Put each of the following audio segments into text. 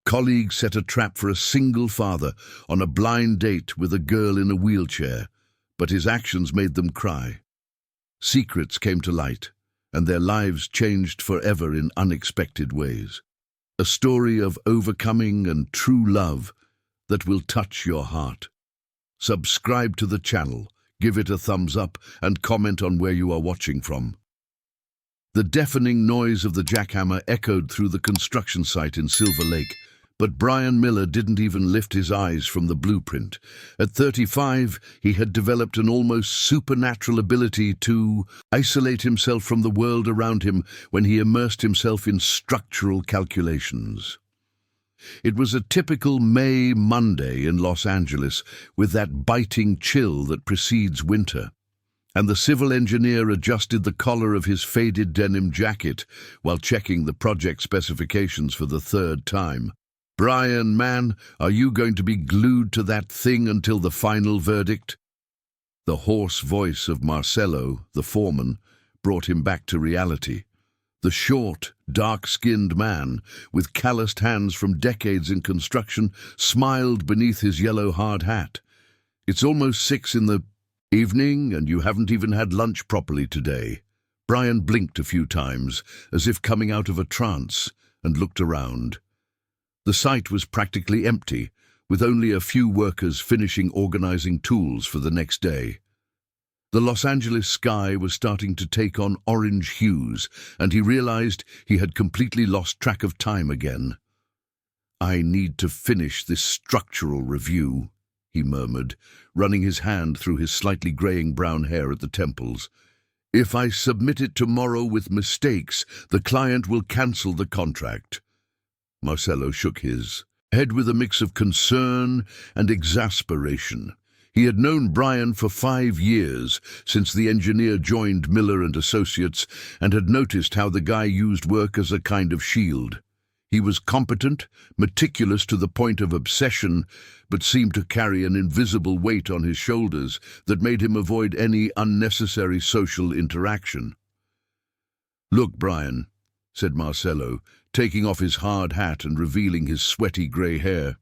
Colleagues set a trap for a single father on a blind date with a girl in a wheelchair, but his actions made them cry. Secrets came to light, and their lives changed forever in unexpected ways. A story of overcoming and true love that will touch your heart. Subscribe to the channel, give it a thumbs up, and comment on where you are watching from. The deafening noise of the jackhammer echoed through the construction site in Silver Lake, but Brian Miller didn't even lift his eyes from the blueprint. At 35, he had developed an almost supernatural ability to isolate himself from the world around him when he immersed himself in structural calculations. It was a typical May Monday in Los Angeles, with that biting chill that precedes winter, and the civil engineer adjusted the collar of his faded denim jacket while checking the project specifications for the third time. "Brian, man, are you going to be glued to that thing until the final verdict?" The hoarse voice of Marcelo, the foreman, brought him back to reality. The short, dark-skinned man, with calloused hands from decades in construction, smiled beneath his yellow hard hat. "It's almost 6 in the evening, and you haven't even had lunch properly today." Brian blinked a few times, as if coming out of a trance, and looked around. The site was practically empty, with only a few workers finishing organizing tools for the next day. The Los Angeles sky was starting to take on orange hues, and he realized he had completely lost track of time again. "I need to finish this structural review," he murmured, running his hand through his slightly graying brown hair at the temples. "If I submit it tomorrow with mistakes, the client will cancel the contract." Marcelo shook his head with a mix of concern and exasperation. He had known Brian for 5 years, since the engineer joined Miller and Associates, and had noticed how the guy used work as a kind of shield. He was competent, meticulous to the point of obsession, but seemed to carry an invisible weight on his shoulders that made him avoid any unnecessary social interaction. "Look, Brian," said Marcelo, taking off his hard hat and revealing his sweaty grey hair.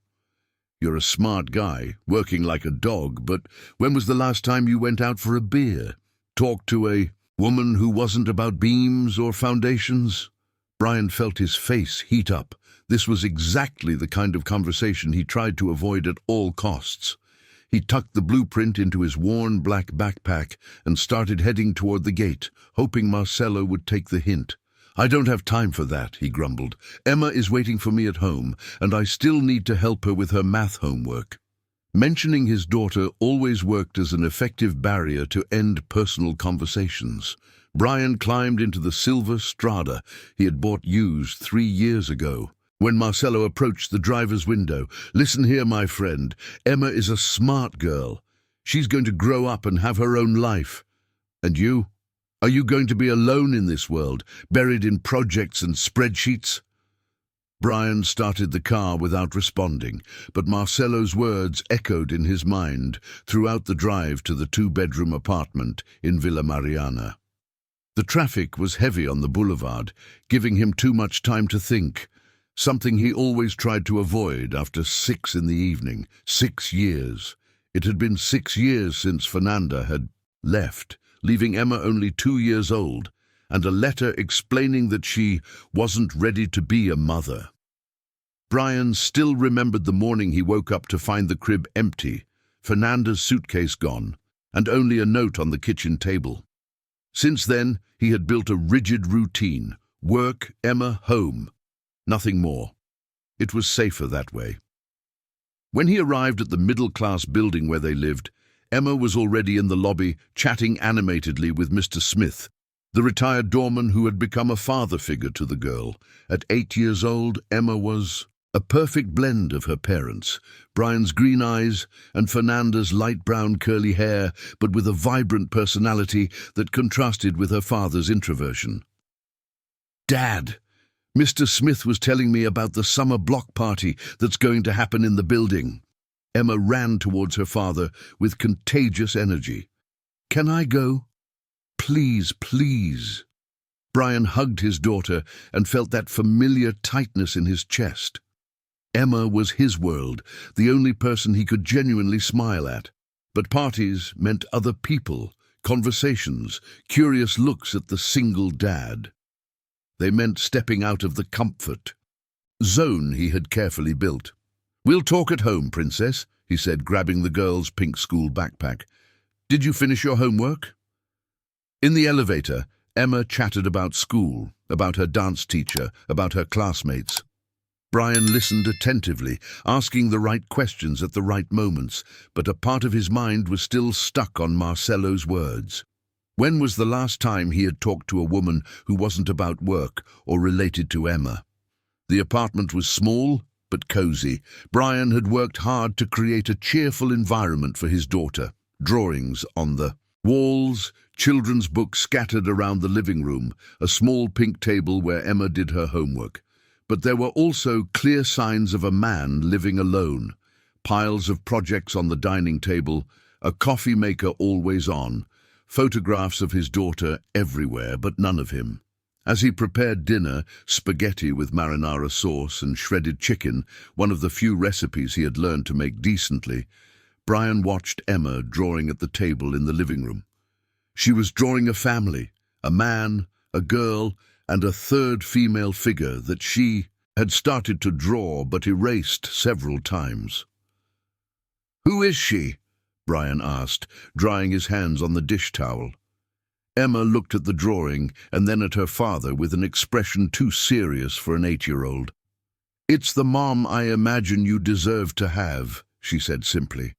"You're a smart guy, working like a dog, but when was the last time you went out for a beer? Talked to a woman who wasn't about beams or foundations?" Brian felt his face heat up. This was exactly the kind of conversation he tried to avoid at all costs. He tucked the blueprint into his worn black backpack and started heading toward the gate, hoping Marcelo would take the hint. "I don't have time for that," he grumbled. "Emma is waiting for me at home, and I still need to help her with her math homework." Mentioning his daughter always worked as an effective barrier to end personal conversations. Brian climbed into the silver Strada he had bought used 3 years ago. When Marcelo approached the driver's window, "Listen here, my friend. Emma is a smart girl. She's going to grow up and have her own life. And you? Are you going to be alone in this world, buried in projects and spreadsheets?" Brian started the car without responding, but Marcelo's words echoed in his mind throughout the drive to the 2-bedroom apartment in Villa Mariana. The traffic was heavy on the boulevard, giving him too much time to think, something he always tried to avoid after 6 in the evening. 6 years. It had been 6 years since Fernanda had left, leaving Emma only 2 years old, and a letter explaining that she wasn't ready to be a mother. Brian still remembered the morning he woke up to find the crib empty, Fernanda's suitcase gone, and only a note on the kitchen table. Since then, he had built a rigid routine: work, Emma, home. Nothing more. It was safer that way. When he arrived at the middle-class building where they lived, Emma was already in the lobby, chatting animatedly with Mr. Smith, the retired doorman who had become a father figure to the girl. At 8 years old, Emma was a perfect blend of her parents, Brian's green eyes and Fernanda's light brown curly hair, but with a vibrant personality that contrasted with her father's introversion. "Dad, Mr. Smith was telling me about the summer block party that's going to happen in the building." Emma ran towards her father with contagious energy. "Can I go? Please, please." Brian hugged his daughter and felt that familiar tightness in his chest. Emma was his world, the only person he could genuinely smile at. But parties meant other people, conversations, curious looks at the single dad. They meant stepping out of the comfort zone he had carefully built. "We'll talk at home, Princess," he said, grabbing the girl's pink school backpack. "Did you finish your homework?" In the elevator, Emma chatted about school, about her dance teacher, about her classmates. Brian listened attentively, asking the right questions at the right moments, but a part of his mind was still stuck on Marcello's words. When was the last time he had talked to a woman who wasn't about work or related to Emma? The apartment was small but cozy. Brian had worked hard to create a cheerful environment for his daughter. Drawings on the walls, children's books scattered around the living room, a small pink table where Emma did her homework. But there were also clear signs of a man living alone, piles of projects on the dining table, a coffee maker always on, photographs of his daughter everywhere, but none of him. As he prepared dinner, spaghetti with marinara sauce and shredded chicken, one of the few recipes he had learned to make decently, Brian watched Emma drawing at the table in the living room. She was drawing a family, a man, a girl, and a third female figure that she had started to draw but erased several times. "Who is she?" Brian asked, drying his hands on the dish towel. Emma looked at the drawing and then at her father with an expression too serious for an 8-year-old. "It's the mom I imagine you deserve to have," she said simply.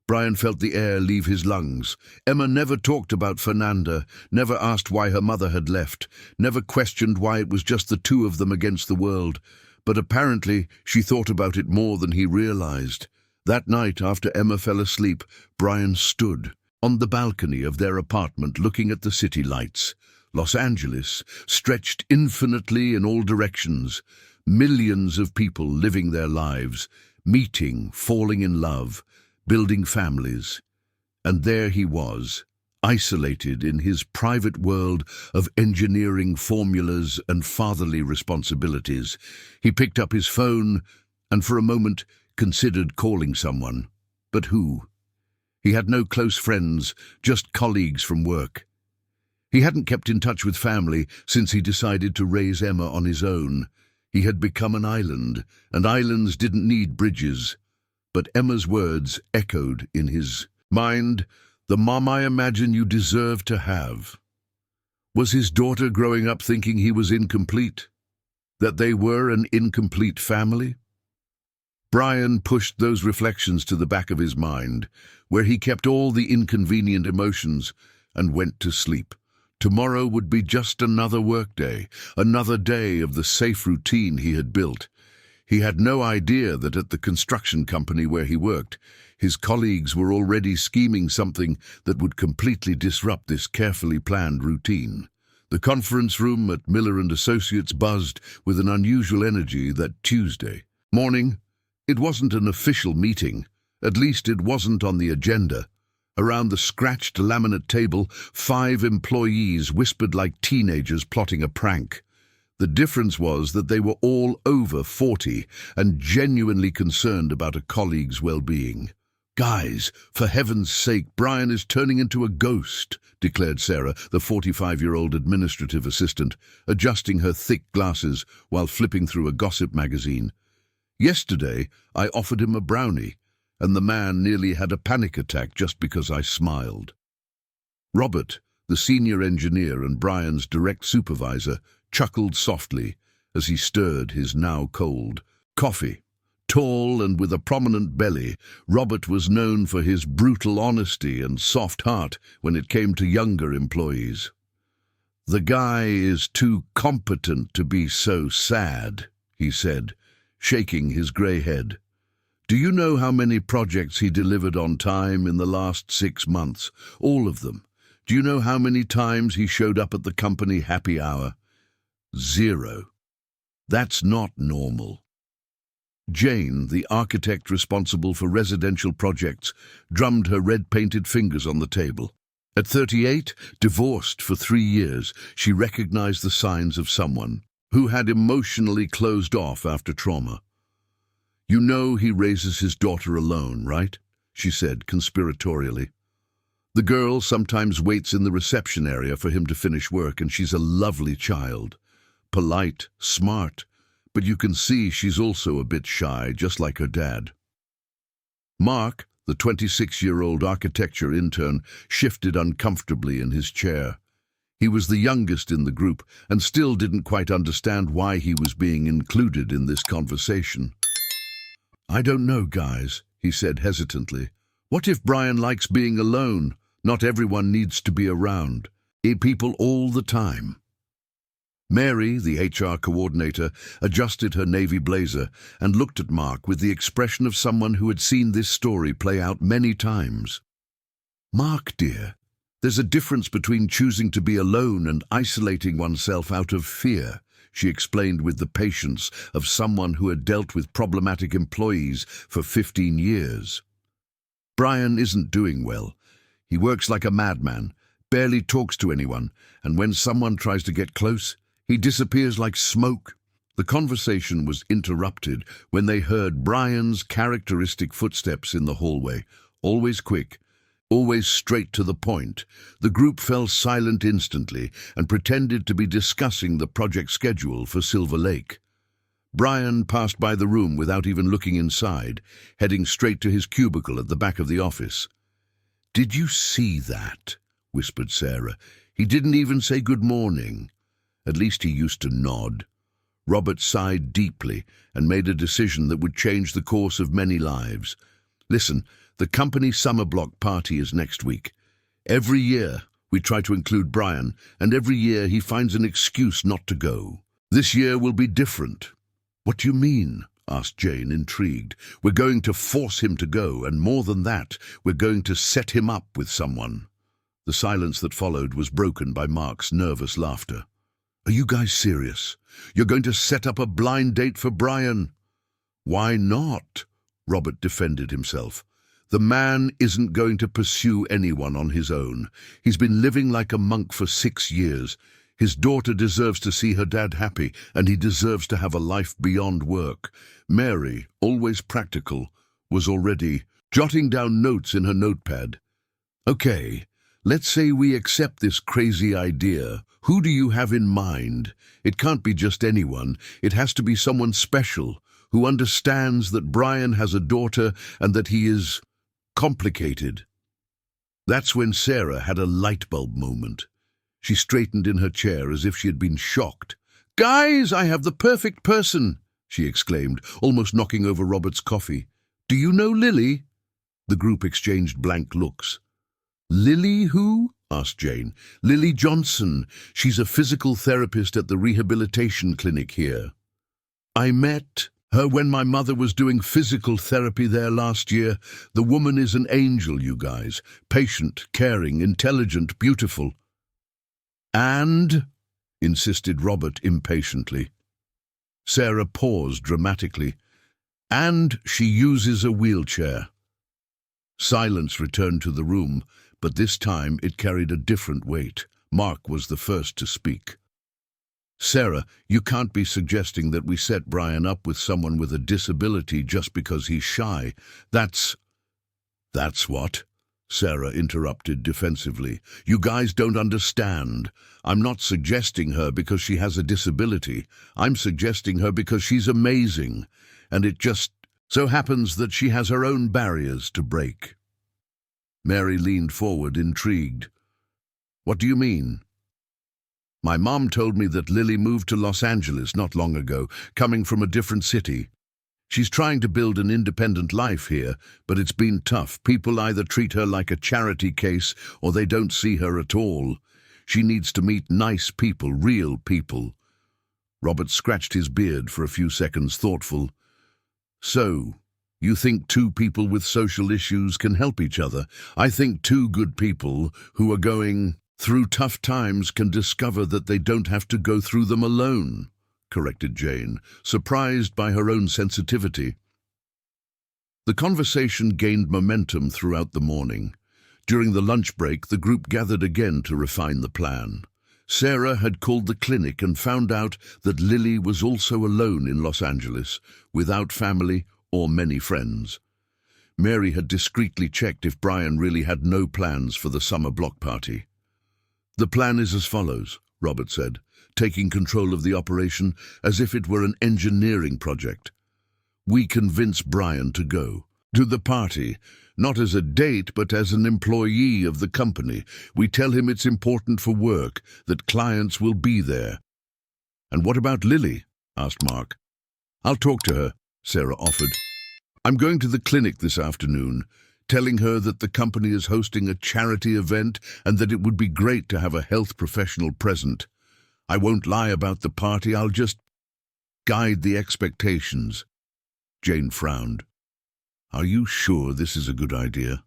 Brian felt the air leave his lungs. Emma never talked about Fernanda, never asked why her mother had left, never questioned why it was just the two of them against the world. But apparently she thought about it more than he realized. That night, after Emma fell asleep, Brian stood on the balcony of their apartment looking at the city lights. Los Angeles stretched infinitely in all directions. Millions of people living their lives, meeting, falling in love, building families. And there he was, isolated in his private world of engineering formulas and fatherly responsibilities. He picked up his phone and for a moment considered calling someone. But who? He had no close friends, just colleagues from work. He hadn't kept in touch with family since he decided to raise Emma on his own. He had become an island, and islands didn't need bridges. But Emma's words echoed in his mind, "The mom I imagine you deserve to have." Was his daughter growing up thinking he was incomplete? That they were an incomplete family? Brian pushed those reflections to the back of his mind, where he kept all the inconvenient emotions, and went to sleep. Tomorrow would be just another workday, another day of the safe routine he had built. He had no idea that at the construction company where he worked, his colleagues were already scheming something that would completely disrupt this carefully planned routine. The conference room at Miller & Associates buzzed with an unusual energy that Tuesday morning. It wasn't an official meeting, at least it wasn't on the agenda. Around the scratched laminate table, 5 employees whispered like teenagers plotting a prank. The difference was that they were all over 40 and genuinely concerned about a colleague's well-being. "Guys, for heaven's sake, Brian is turning into a ghost," declared Sarah, the 45-year-old administrative assistant, adjusting her thick glasses while flipping through a gossip magazine. "Yesterday, I offered him a brownie, and the man nearly had a panic attack just because I smiled." Robert, the senior engineer and Brian's direct supervisor, chuckled softly as he stirred his now cold coffee. Tall and with a prominent belly, Robert was known for his brutal honesty and soft heart when it came to younger employees. "The guy is too competent to be so sad," he said, shaking his grey head. "Do you know how many projects he delivered on time in the last 6 months? All of them. Do you know how many times he showed up at the company happy hour? 0. That's not normal." Jane, the architect responsible for residential projects, drummed her red-painted fingers on the table. At 38, divorced for 3 years, she recognized the signs of someone who had emotionally closed off after trauma. "You know he raises his daughter alone, right?" she said conspiratorially. "The girl sometimes waits in the reception area for him to finish work, and she's a lovely child. Polite, smart, but you can see she's also a bit shy, just like her dad." Mark, the 26-year-old architecture intern, shifted uncomfortably in his chair. He was the youngest in the group and still didn't quite understand why he was being included in this conversation. "I don't know, guys," he said hesitantly. "What if Brian likes being alone? Not everyone needs to be around. People all the time." Mary, the HR coordinator, adjusted her navy blazer and looked at Mark with the expression of someone who had seen this story play out many times. "Mark, dear, there's a difference between choosing to be alone and isolating oneself out of fear," she explained with the patience of someone who had dealt with problematic employees for 15 years. "Brian isn't doing well. He works like a madman, barely talks to anyone, and when someone tries to get close, he disappears like smoke." The conversation was interrupted when they heard Brian's characteristic footsteps in the hallway, always quick, always straight to the point. The group fell silent instantly and pretended to be discussing the project schedule for Silver Lake. Brian passed by the room without even looking inside, heading straight to his cubicle at the back of the office. "Did you see that?" whispered Sarah. "He didn't even say good morning. At least he used to nod." Robert sighed deeply and made a decision that would change the course of many lives. "Listen, the company summer block party is next week. Every year we try to include Brian, and every year he finds an excuse not to go. This year will be different." "What do you mean?" asked Jane, intrigued. "We're going to force him to go, and more than that, we're going to set him up with someone." The silence that followed was broken by Mark's nervous laughter. "Are you guys serious? You're going to set up a blind date for Brian?" "Why not?" Robert defended himself. "The man isn't going to pursue anyone on his own. He's been living like a monk for 6 years. His daughter deserves to see her dad happy, and he deserves to have a life beyond work." Mary, always practical, was already jotting down notes in her notepad. "Okay, let's say we accept this crazy idea. Who do you have in mind? It can't be just anyone. It has to be someone special, who understands that Brian has a daughter and that he is complicated." That's when Sarah had a light bulb moment. She straightened in her chair as if she had been shocked. "Guys, I have the perfect person!" she exclaimed, almost knocking over Robert's coffee. "Do you know Lily?" The group exchanged blank looks. "Lily who?" asked Jane. "Lily Johnson. She's a physical therapist at the rehabilitation clinic here. I met her when my mother was doing physical therapy there last year. The woman is an angel, you guys. Patient, caring, intelligent, beautiful." "And?" insisted Robert impatiently. Sarah paused dramatically. "And she uses a wheelchair." Silence returned to the room, but this time it carried a different weight. Mark was the first to speak. "Sarah, you can't be suggesting that we set Brian up with someone with a disability just because he's shy. That's what?" Sarah interrupted defensively. "You guys don't understand. I'm not suggesting her because she has a disability. I'm suggesting her because she's amazing, and it just so happens that she has her own barriers to break." Mary leaned forward, intrigued. "What do you mean?" "My mom told me that Lily moved to Los Angeles not long ago, coming from a different city. She's trying to build an independent life here, but it's been tough. People either treat her like a charity case or they don't see her at all. She needs to meet nice people, real people." Robert scratched his beard for a few seconds, thoughtful. "So, you think two people with social issues can help each other? I think two good people who are going through tough times can discover that they don't have to go through them alone," corrected Jane, surprised by her own sensitivity. The conversation gained momentum throughout the morning. During the lunch break, the group gathered again to refine the plan. Sarah had called the clinic and found out that Lily was also alone in Los Angeles, without family or many friends. Mary had discreetly checked if Brian really had no plans for the summer block party. "The plan is as follows," Robert said, taking control of the operation as if it were an engineering project. "We convince Brian to go to the party, not as a date but as an employee of the company. We tell him it's important for work, that clients will be there." "And what about Lily?" asked Mark. "I'll talk to her," Sarah offered. "I'm going to the clinic this afternoon, telling her that the company is hosting a charity event and that it would be great to have a health professional present. I won't lie about the party, I'll just guide the expectations." Jane frowned. "Are you sure this is a good idea?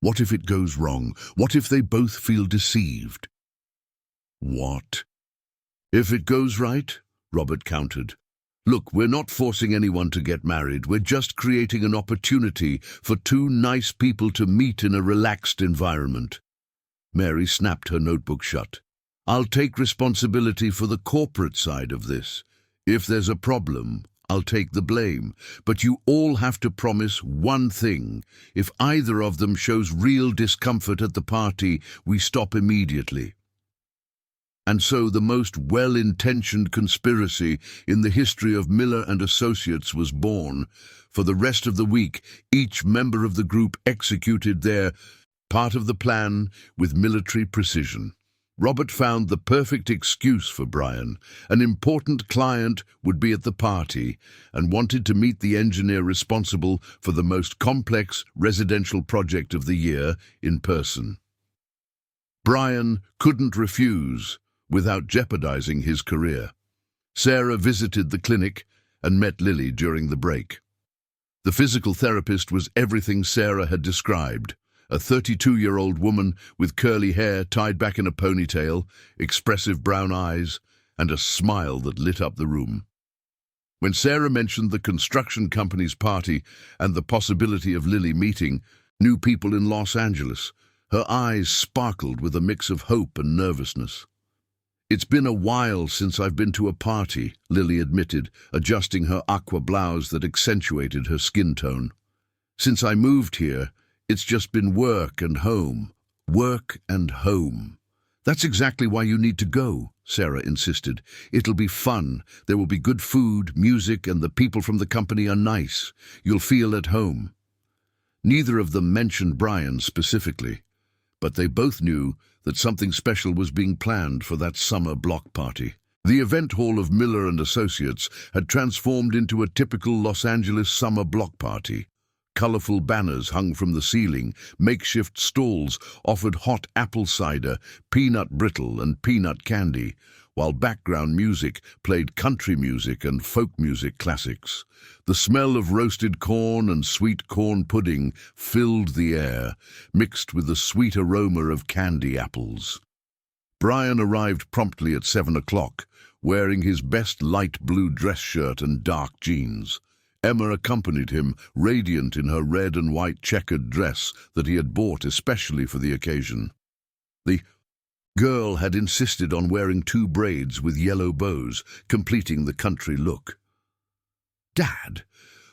What if it goes wrong? What if they both feel deceived?" "What if it goes right?" Robert countered. "Look, we're not forcing anyone to get married. We're just creating an opportunity for two nice people to meet in a relaxed environment." Mary snapped her notebook shut. "I'll take responsibility for the corporate side of this. If there's a problem, I'll take the blame. But you all have to promise one thing. If either of them shows real discomfort at the party, we stop immediately." And so the most well-intentioned conspiracy in the history of Miller and Associates was born. For the rest of the week, each member of the group executed their part of the plan with military precision. Robert found the perfect excuse for Brian. An important client would be at the party and wanted to meet the engineer responsible for the most complex residential project of the year in person. Brian couldn't refuse without jeopardizing his career. Sarah visited the clinic and met Lily during the break. The physical therapist was everything Sarah had described. A 32-year-old woman with curly hair tied back in a ponytail, expressive brown eyes, and a smile that lit up the room. When Sarah mentioned the construction company's party and the possibility of Lily meeting new people in Los Angeles, her eyes sparkled with a mix of hope and nervousness. "It's been a while since I've been to a party," Lily admitted, adjusting her aqua blouse that accentuated her skin tone. "Since I moved here, it's just been work and home. Work and home." "That's exactly why you need to go," Sarah insisted. "It'll be fun. There will be good food, music, and the people from the company are nice. You'll feel at home." Neither of them mentioned Brian specifically, but they both knew that something special was being planned for that summer block party. The event hall of Miller and Associates had transformed into a typical Los Angeles summer block party. Colorful banners hung from the ceiling, makeshift stalls offered hot apple cider, peanut brittle, and peanut candy, while background music played country music and folk music classics. The smell of roasted corn and sweet corn pudding filled the air, mixed with the sweet aroma of candy apples. Brian arrived promptly at 7 o'clock, wearing his best light blue dress shirt and dark jeans. Emma accompanied him, radiant in her red and white checkered dress that he had bought especially for the occasion. The girl had insisted on wearing 2 braids with yellow bows, completing the country look. "Dad,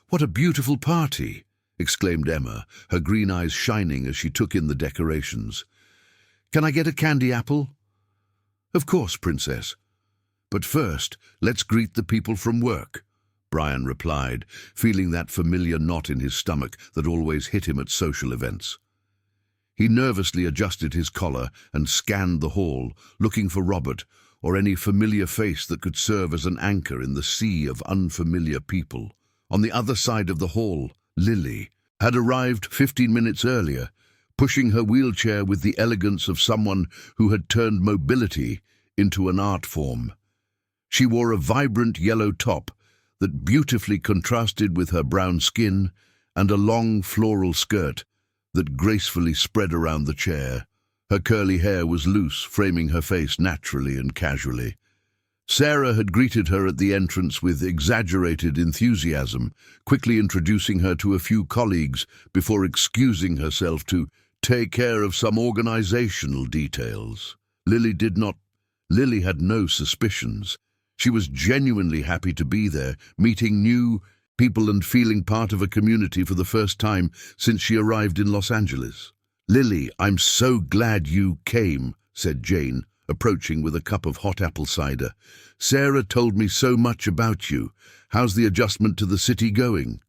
what a beautiful party!" exclaimed Emma, her green eyes shining as she took in the decorations. "Can I get a candy apple?" "Of course, Princess. But first, let's greet the people from work," Brian replied, feeling that familiar knot in his stomach that always hit him at social events. He nervously adjusted his collar and scanned the hall, looking for Robert or any familiar face that could serve as an anchor in the sea of unfamiliar people. On the other side of the hall, Lily had arrived 15 minutes earlier, pushing her wheelchair with the elegance of someone who had turned mobility into an art form. She wore a vibrant yellow top that beautifully contrasted with her brown skin and a long floral skirt that gracefully spread around the chair. Her curly hair was loose, framing her face naturally and casually. Sarah had greeted her at the entrance with exaggerated enthusiasm, quickly introducing her to a few colleagues before excusing herself to take care of some organizational details. Lily had no suspicions. She was genuinely happy to be there, meeting new people and feeling part of a community for the first time since she arrived in Los Angeles. "Lily, I'm so glad you came," said Jane, approaching with a cup of hot apple cider. "Sarah told me so much about you. How's the adjustment to the city going?"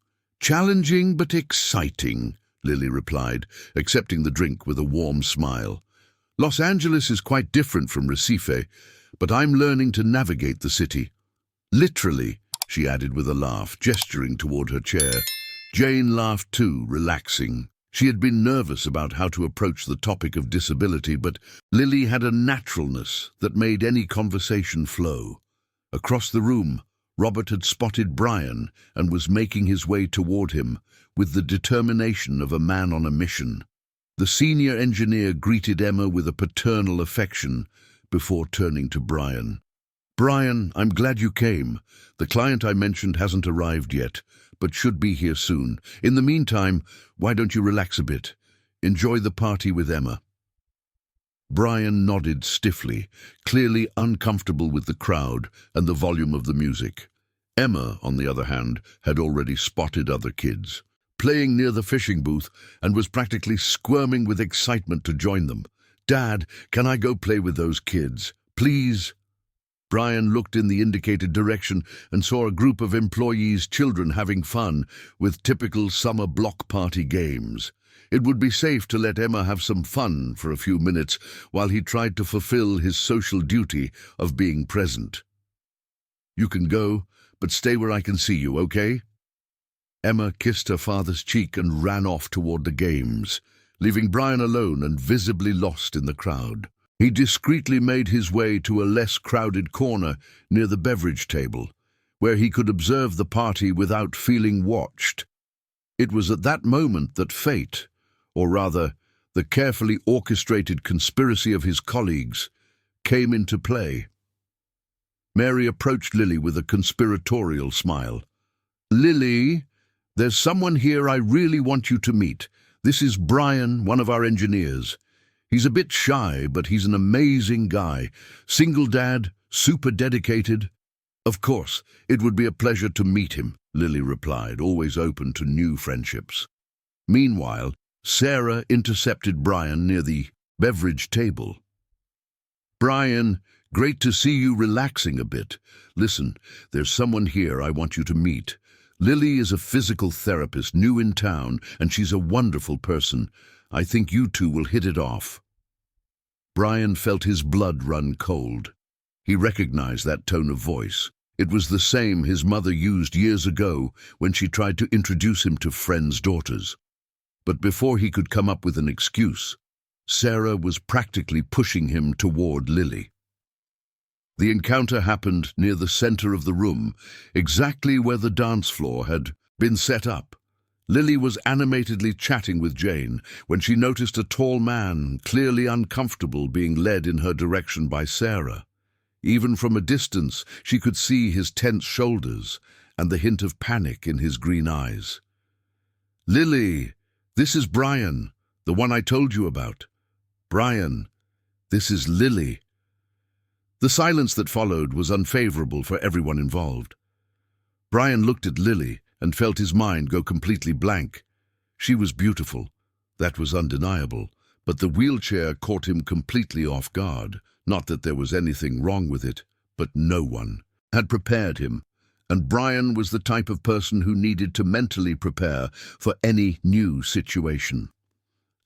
"Challenging but exciting," Lily replied, accepting the drink with a warm smile. "Los Angeles is quite different from Recife, but I'm learning to navigate the city. Literally," she added with a laugh, gesturing toward her chair. Jane laughed too, relaxing. She had been nervous about how to approach the topic of disability, but Lily had a naturalness that made any conversation flow. Across the room, Robert had spotted Brian and was making his way toward him with the determination of a man on a mission. The senior engineer greeted Emma with a paternal affection before turning to Brian. "Brian, I'm glad you came. The client I mentioned hasn't arrived yet, but should be here soon. In the meantime, why don't you relax a bit? Enjoy the party with Emma." Brian nodded stiffly, clearly uncomfortable with the crowd and the volume of the music. Emma, on the other hand, had already spotted other kids, playing near the fishing booth, and was practically squirming with excitement to join them. "Dad, can I go play with those kids? Please?" Brian looked in the indicated direction and saw a group of employees' children having fun with typical summer block party games. It would be safe to let Emma have some fun for a few minutes while he tried to fulfill his social duty of being present. "You can go, but stay where I can see you, okay?" Emma kissed her father's cheek and ran off toward the games, leaving Brian alone and visibly lost in the crowd. He discreetly made his way to a less crowded corner near the beverage table, where he could observe the party without feeling watched. It was at that moment that fate, or rather, the carefully orchestrated conspiracy of his colleagues, came into play. Mary approached Lily with a conspiratorial smile. "Lily, there's someone here I really want you to meet. This is Brian, one of our engineers. He's a bit shy, but he's an amazing guy. Single dad, super dedicated." "Of course, it would be a pleasure to meet him," Lily replied, always open to new friendships. Meanwhile, Sarah intercepted Brian near the beverage table. "Brian, great to see you relaxing a bit. Listen, there's someone here I want you to meet. Lily is a physical therapist, new in town, and she's a wonderful person. I think you two will hit it off." Brian felt his blood run cold. He recognized that tone of voice. It was the same his mother used years ago when she tried to introduce him to friends' daughters. But before he could come up with an excuse, Sarah was practically pushing him toward Lily. The encounter happened near the center of the room, exactly where the dance floor had been set up. Lily was animatedly chatting with Jane when she noticed a tall man, clearly uncomfortable, being led in her direction by Sarah. Even from a distance, she could see his tense shoulders and the hint of panic in his green eyes. "Lily, this is Brian, the one I told you about. Brian, this is Lily." The silence that followed was unfavorable for everyone involved. Brian looked at Lily and felt his mind go completely blank. She was beautiful, that was undeniable, but the wheelchair caught him completely off guard. Not that there was anything wrong with it, but no one had prepared him, and Brian was the type of person who needed to mentally prepare for any new situation.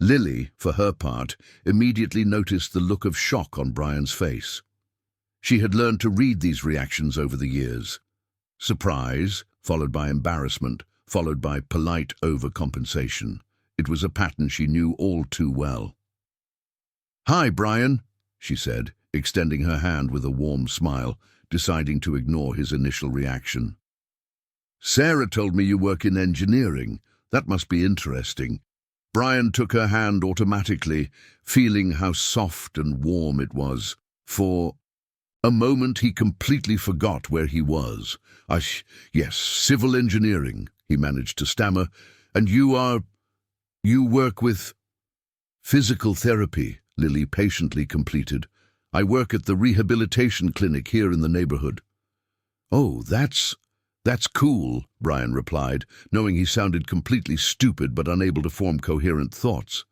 Lily, for her part, immediately noticed the look of shock on Brian's face. She had learned to read these reactions over the years. Surprise, followed by embarrassment, followed by polite overcompensation. It was a pattern she knew all too well. "Hi, Brian," she said, extending her hand with a warm smile, deciding to ignore his initial reaction. "Sarah told me you work in engineering. That must be interesting." Brian took her hand automatically, feeling how soft and warm it was. For a moment he completely forgot where he was. Yes, civil engineering," he managed to stammer. "And you work with—" "Physical therapy," Lily patiently completed. "I work at the rehabilitation clinic here in the neighborhood." "Oh, that's "That's cool," Brian replied, knowing he sounded completely stupid but unable to form coherent thoughts.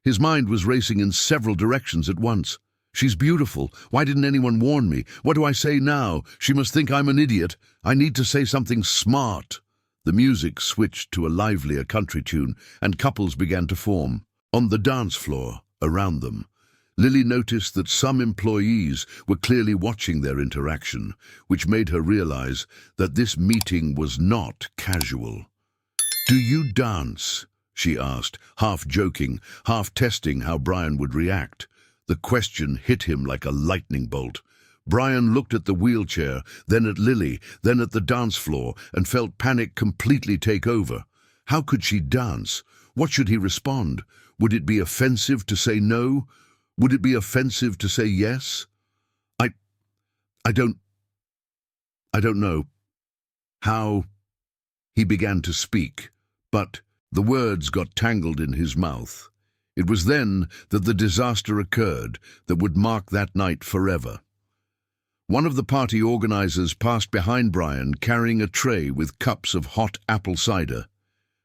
His mind was racing in several directions at once. "She's beautiful. Why didn't anyone warn me? What do I say now? She must think I'm an idiot. I need to say something smart." The music switched to a livelier country tune, and couples began to form. On the dance floor, around them, Lily noticed that some employees were clearly watching their interaction, which made her realize that this meeting was not casual. "Do you dance?" she asked, half joking, half testing how Brian would react. The question hit him like a lightning bolt. Brian looked at the wheelchair, then at Lily, then at the dance floor, and felt panic completely take over. How could she dance? What should he respond? Would it be offensive to say no? Would it be offensive to say yes? I don't know. How? He began to speak, but the words got tangled in his mouth. It was then that the disaster occurred that would mark that night forever. One of the party organizers passed behind Brian carrying a tray with cups of hot apple cider.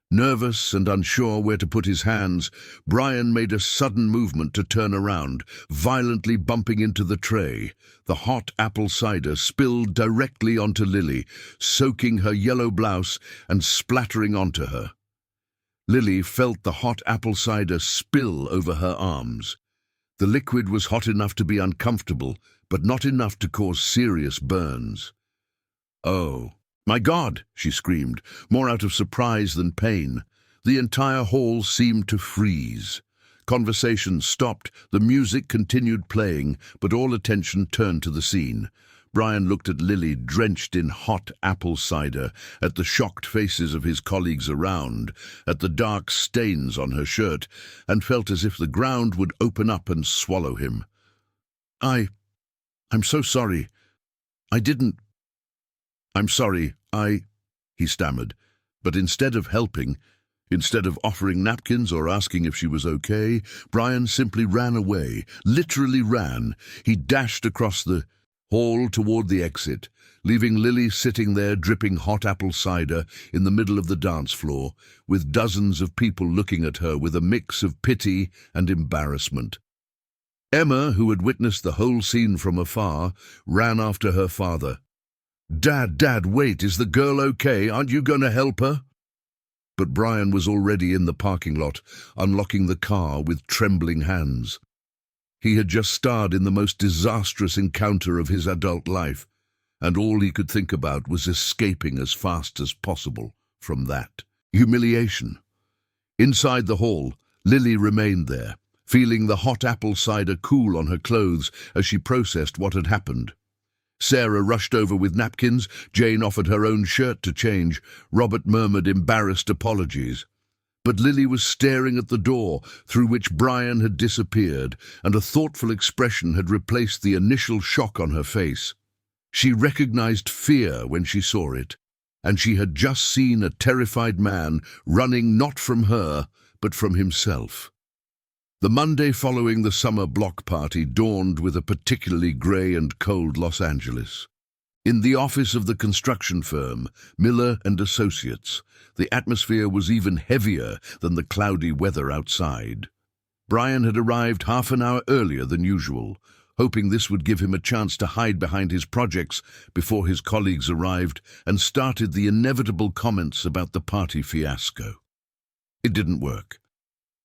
Nervous and unsure where to put his hands, Brian made a sudden movement to turn around, violently bumping into the tray. The hot apple cider spilled directly onto Lily, soaking her yellow blouse and splattering onto her. Lily felt the hot apple cider spill over her arms. The liquid was hot enough to be uncomfortable, but not enough to cause serious burns. "Oh, my God!" she screamed, more out of surprise than pain. The entire hall seemed to freeze. Conversation stopped, the music continued playing, but all attention turned to the scene. Brian looked at Lily, drenched in hot apple cider, at the shocked faces of his colleagues around, at the dark stains on her shirt, and felt as if the ground would open up and swallow him. I'm so sorry. I'm sorry, he stammered. But instead of helping, instead of offering napkins or asking if she was okay, Brian simply ran away, literally ran. He dashed across the hall toward the exit, leaving Lily sitting there dripping hot apple cider in the middle of the dance floor, with dozens of people looking at her with a mix of pity and embarrassment. Emma, who had witnessed the whole scene from afar, ran after her father. Dad, wait, is the girl okay? Aren't you going to help her?" But Brian was already in the parking lot, unlocking the car with trembling hands. He had just starred in the most disastrous encounter of his adult life, and all he could think about was escaping as fast as possible from that humiliation. Inside the hall, Lily remained there, feeling the hot apple cider cool on her clothes as she processed what had happened. Sarah rushed over with napkins. Jane offered her own shirt to change. Robert murmured embarrassed apologies. But Lily was staring at the door through which Brian had disappeared, and a thoughtful expression had replaced the initial shock on her face. She recognized fear when she saw it, and she had just seen a terrified man running not from her, but from himself. The Monday following the summer block party dawned with a particularly grey and cold Los Angeles. In the office of the construction firm, Miller and Associates, the atmosphere was even heavier than the cloudy weather outside. Brian had arrived half an hour earlier than usual, hoping this would give him a chance to hide behind his projects before his colleagues arrived and started the inevitable comments about the party fiasco. It didn't work.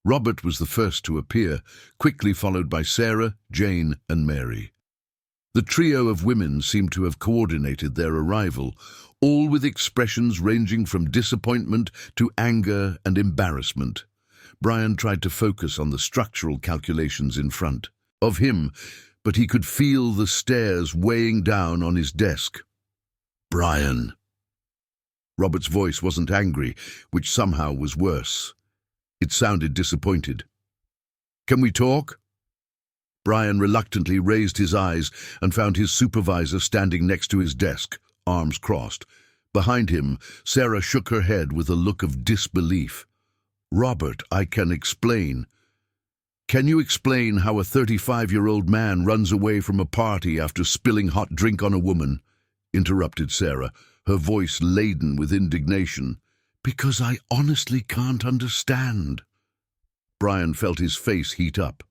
Robert was the first to appear, quickly followed by Sarah, Jane, and Mary. The trio of women seemed to have coordinated their arrival, all with expressions ranging from disappointment to anger and embarrassment. Brian tried to focus on the structural calculations in front of him, but he could feel the stares weighing down on his desk. "Brian." Robert's voice wasn't angry, which somehow was worse. It sounded disappointed. "Can we talk?" Brian reluctantly raised his eyes and found his supervisor standing next to his desk, arms crossed. Behind him, Sarah shook her head with a look of disbelief. "Robert, I can explain." "Can you explain how a 35-year-old man runs away from a party after spilling hot drink on a woman?" interrupted Sarah, her voice laden with indignation. "Because I honestly can't understand." Brian felt his face heat up.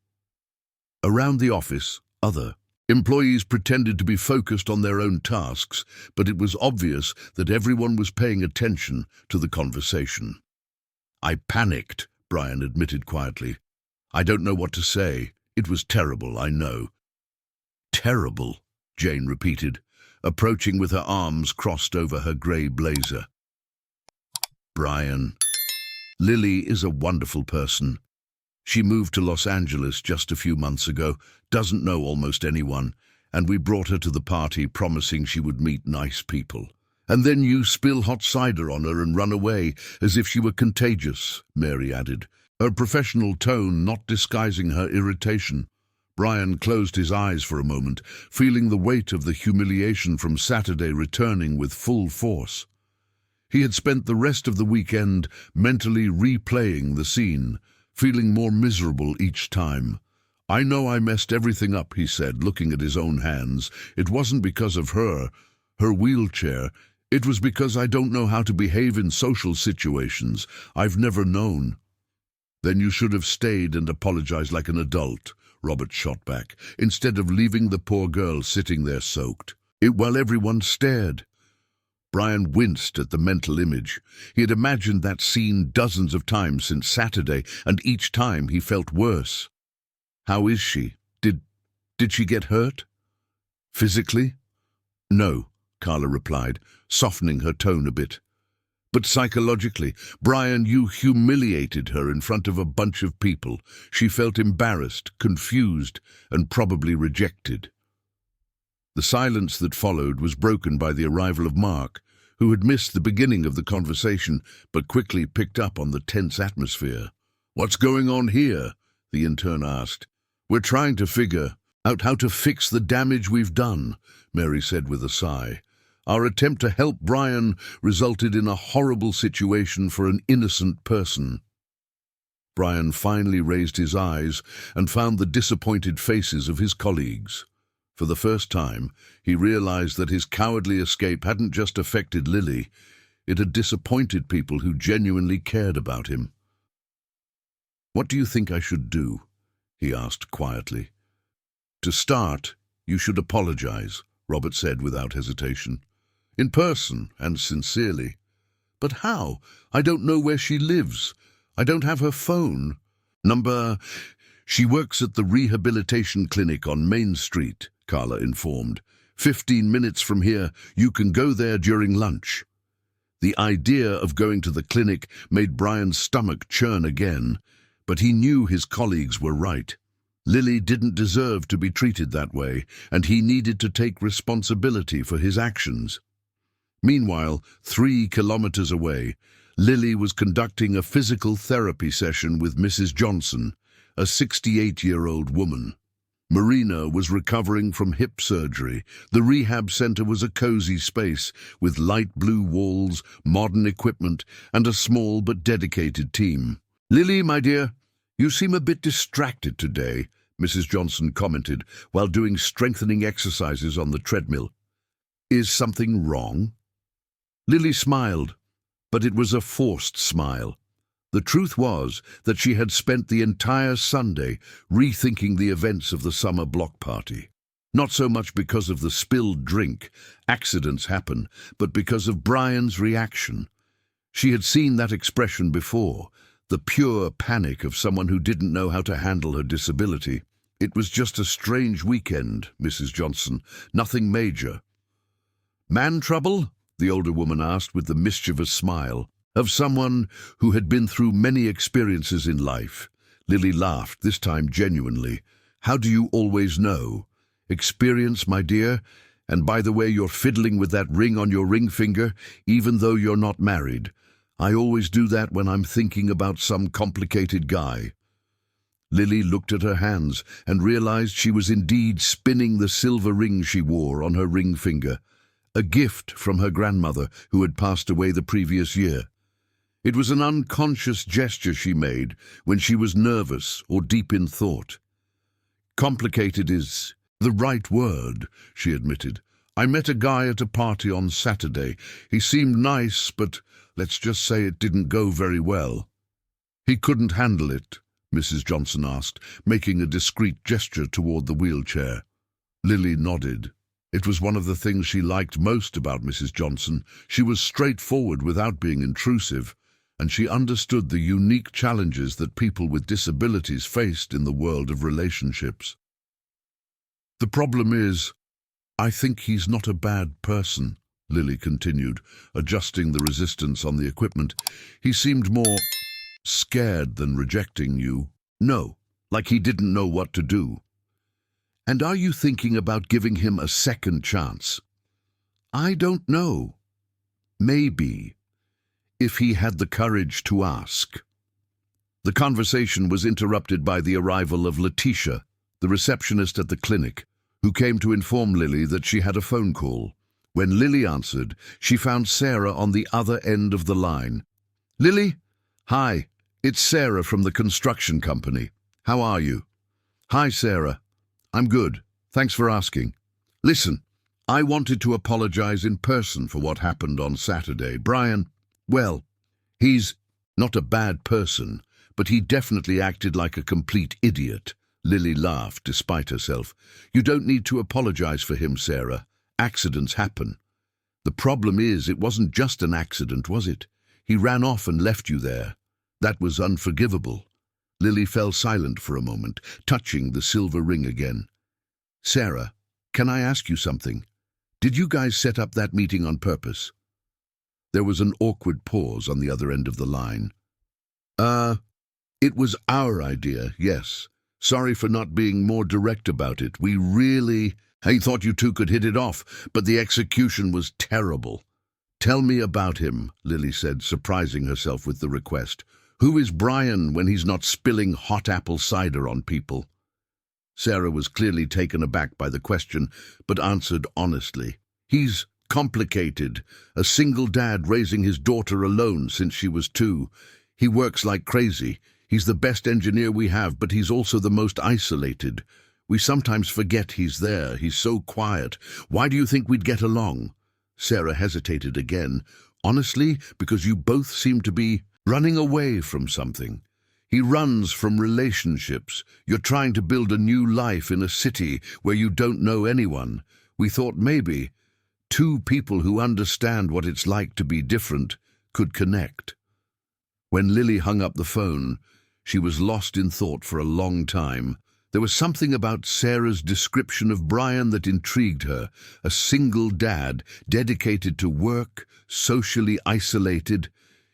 Around the office, other employees pretended to be focused on their own tasks, but it was obvious that everyone was paying attention to the conversation. "I panicked," Brian admitted quietly. "I don't know what to say. It was terrible, I know." "Terrible," Jane repeated, approaching with her arms crossed over her grey blazer. "Brian, Lily is a wonderful person. She moved to Los Angeles just a few months ago, doesn't know almost anyone, and we brought her to the party promising she would meet nice people. And then you spill hot cider on her and run away, as if she were contagious," Mary added, her professional tone not disguising her irritation. Brian closed his eyes for a moment, feeling the weight of the humiliation from Saturday returning with full force. He had spent the rest of the weekend mentally replaying the scene, feeling more miserable each time. "I know I messed everything up," he said, looking at his own hands. "It wasn't because of her wheelchair. It was because I don't know how to behave in social situations. I've never known." "Then you should have stayed and apologized like an adult," Robert shot back, "instead of leaving the poor girl sitting there soaked, while everyone stared." Brian winced at the mental image. He had imagined that scene dozens of times since Saturday, and each time he felt worse. "How is she? Did she get hurt? Physically?" "No," Carla replied, softening her tone a bit. "But psychologically, Brian, you humiliated her in front of a bunch of people. She felt embarrassed, confused, and probably rejected." The silence that followed was broken by the arrival of Mark, who had missed the beginning of the conversation but quickly picked up on the tense atmosphere. "What's going on here?" the intern asked. "We're trying to figure out how to fix the damage we've done," Mary said with a sigh. "Our attempt to help Brian resulted in a horrible situation for an innocent person." Brian finally raised his eyes and found the disappointed faces of his colleagues. For the first time, he realized that his cowardly escape hadn't just affected Lily, it had disappointed people who genuinely cared about him. "What do you think I should do?" he asked quietly. "To start, you should apologize," Robert said without hesitation. "In person and sincerely." "But how? I don't know where she lives. I don't have her phone. She works at the rehabilitation clinic on Main Street," Carla informed. 15 minutes from here, you can go there during lunch." The idea of going to the clinic made Brian's stomach churn again, but he knew his colleagues were right. Lily didn't deserve to be treated that way, and he needed to take responsibility for his actions. Meanwhile, 3 kilometers away, Lily was conducting a physical therapy session with Mrs. Johnson, a 68-year-old woman. Marina was recovering from hip surgery. The rehab center was a cozy space with light blue walls, modern equipment, and a small but dedicated team. "Lily, my dear, you seem a bit distracted today," Mrs. Johnson commented while doing strengthening exercises on the treadmill. "Is something wrong?" Lily smiled, but it was a forced smile. The truth was that she had spent the entire Sunday rethinking the events of the summer block party. Not so much because of the spilled drink, accidents happen, but because of Brian's reaction. She had seen that expression before, the pure panic of someone who didn't know how to handle her disability. "It was just a strange weekend, Mrs. Johnson, nothing major." "Man trouble?" the older woman asked with the mischievous smile of someone who had been through many experiences in life. Lily laughed, this time genuinely. "How do you always know?" "Experience, my dear. And by the way, you're fiddling with that ring on your ring finger, even though you're not married. I always do that when I'm thinking about some complicated guy." Lily looked at her hands and realized she was indeed spinning the silver ring she wore on her ring finger, a gift from her grandmother who had passed away the previous year. It was an unconscious gesture she made when she was nervous or deep in thought. "Complicated is the right word," she admitted. I met a guy at a party on Saturday. He seemed nice, but let's just say it didn't go very well. He couldn't handle it, Mrs. Johnson asked, making a discreet gesture toward the wheelchair. Lily nodded. It was one of the things she liked most about Mrs. Johnson. She was straightforward without being intrusive, and she understood the unique challenges that people with disabilities faced in the world of relationships. The problem is, I think he's not a bad person, Lily continued, adjusting the resistance on the equipment. He seemed more scared than rejecting you. No, like he didn't know what to do. And are you thinking about giving him a second chance? I don't know. Maybe, if he had the courage to ask. The conversation was interrupted by the arrival of Letitia, the receptionist at the clinic, who came to inform Lily that she had a phone call. When Lily answered, she found Sarah on the other end of the line. Lily? Hi, it's Sarah from the construction company. How are you? Hi, Sarah. I'm good. Thanks for asking. Listen, I wanted to apologize in person for what happened on Saturday. Brian, well, he's not a bad person, but he definitely acted like a complete idiot. Lily laughed despite herself. You don't need to apologize for him, Sarah. Accidents happen. The problem is, it wasn't just an accident, was it? He ran off and left you there. That was unforgivable. Lily fell silent for a moment, touching the silver ring again. Sarah, can I ask you something? Did you guys set up that meeting on purpose? There was an awkward pause on the other end of the line. It was our idea, yes. Sorry for not being more direct about it. I thought you two could hit it off, but the execution was terrible. Tell me about him, Lily said, surprising herself with the request. Who is Brian when he's not spilling hot apple cider on people? Sarah was clearly taken aback by the question, but answered honestly. He's complicated. A single dad raising his daughter alone since she was 2. He works like crazy. He's the best engineer we have, but he's also the most isolated. We sometimes forget he's there. He's so quiet. Why do you think we'd get along? Sarah hesitated again. Honestly, because you both seem to be running away from something. He runs from relationships. You're trying to build a new life in a city where you don't know anyone. We thought maybe 2 people who understand what it's like to be different could connect. When Lily hung up the phone, she was lost in thought for a long time. There was something about Sarah's description of Brian that intrigued her. A single dad, dedicated to work, socially isolated.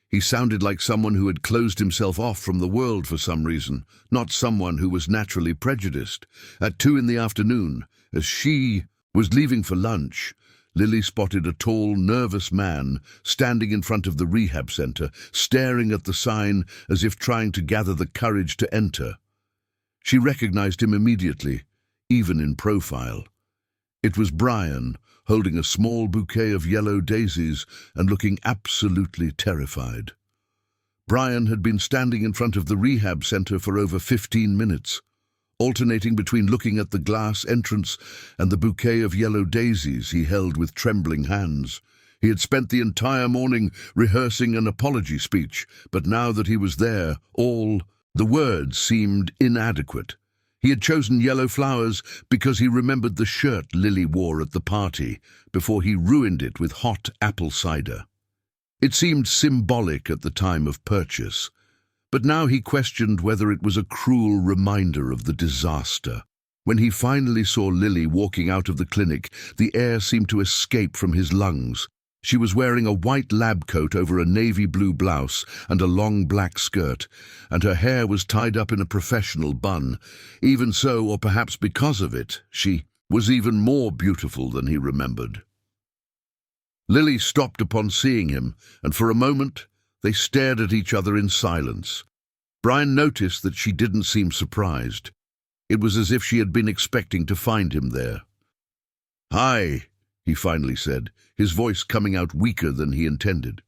He sounded like someone who had closed himself off from the world for some reason, not someone who was naturally prejudiced. At 2 in the afternoon, as she was leaving for lunch, Lily spotted a tall, nervous man standing in front of the rehab center, staring at the sign as if trying to gather the courage to enter. She recognized him immediately, even in profile. It was Brian, holding a small bouquet of yellow daisies and looking absolutely terrified. Brian had been standing in front of the rehab center for over 15 minutes, alternating between looking at the glass entrance and the bouquet of yellow daisies he held with trembling hands. He had spent the entire morning rehearsing an apology speech, but now that he was there, all the words seemed inadequate. He had chosen yellow flowers because he remembered the shirt Lily wore at the party before he ruined it with hot apple cider. It seemed symbolic at the time of purchase, but now he questioned whether it was a cruel reminder of the disaster. When he finally saw Lily walking out of the clinic, the air seemed to escape from his lungs. She was wearing a white lab coat over a navy blue blouse and a long black skirt, and her hair was tied up in a professional bun. Even so, or perhaps because of it, she was even more beautiful than he remembered. Lily stopped upon seeing him, and for a moment they stared at each other in silence. Brian noticed that she didn't seem surprised. It was as if she had been expecting to find him there. "Hi," he finally said, his voice coming out weaker than he intended.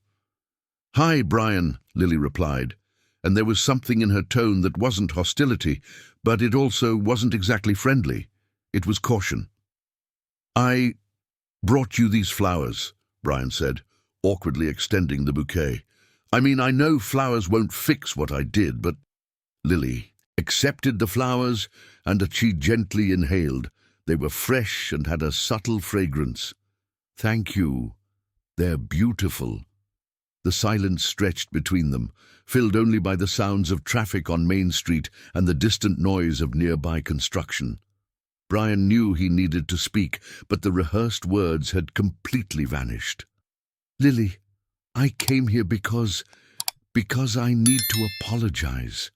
"Hi, Brian," Lily replied, and there was something in her tone that wasn't hostility, but it also wasn't exactly friendly. It was caution. brought you these flowers," Brian said, awkwardly extending the bouquet. "I mean, I know flowers won't fix what I did, but—" Lily accepted the flowers, and she gently inhaled. They were fresh and had a subtle fragrance. "Thank you. They're beautiful." The silence stretched between them, filled only by the sounds of traffic on Main Street and the distant noise of nearby construction. Brian knew he needed to speak, but the rehearsed words had completely vanished. "Lily, I came here because I need to apologize.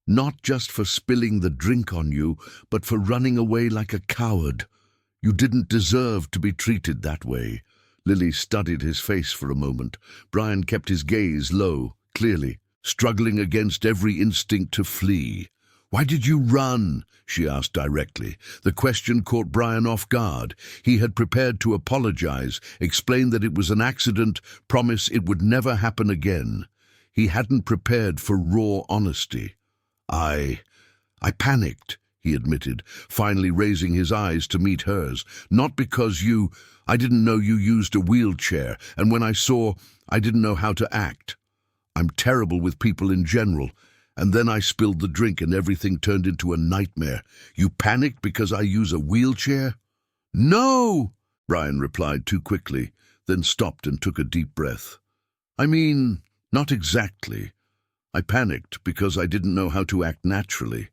Not just for spilling the drink on you, but for running away like a coward. You didn't deserve to be treated that way." Lily studied his face for a moment. Brian kept his gaze low, clearly, struggling against every instinct to flee. "Why did you run?" she asked directly. The question caught Brian off guard. He had prepared to apologize, explain that it was an accident, promise it would never happen again. He hadn't prepared for raw honesty. I panicked," he admitted, finally raising his eyes to meet hers. "Not because I didn't know you used a wheelchair, and when I saw, I didn't know how to act. I'm terrible with people in general, and then I spilled the drink and everything turned into a nightmare. You panicked because I use a wheelchair?" "No!" Brian replied too quickly, then stopped and took a deep breath. "I mean, not exactly. I panicked because I didn't know how to act naturally.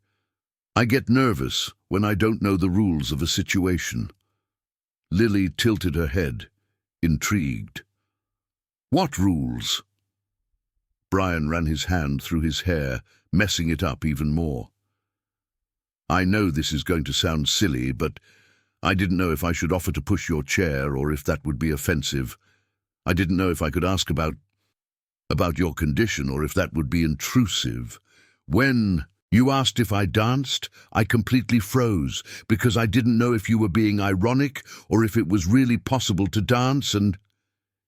I get nervous when I don't know the rules of a situation." Lily tilted her head, intrigued. "What rules?" Brian ran his hand through his hair, messing it up even more. "I know this is going to sound silly, but I didn't know if I should offer to push your chair or if that would be offensive. I didn't know if I could ask about your condition or if that would be intrusive. When you asked if I danced, I completely froze because I didn't know if you were being ironic or if it was really possible to dance, and—"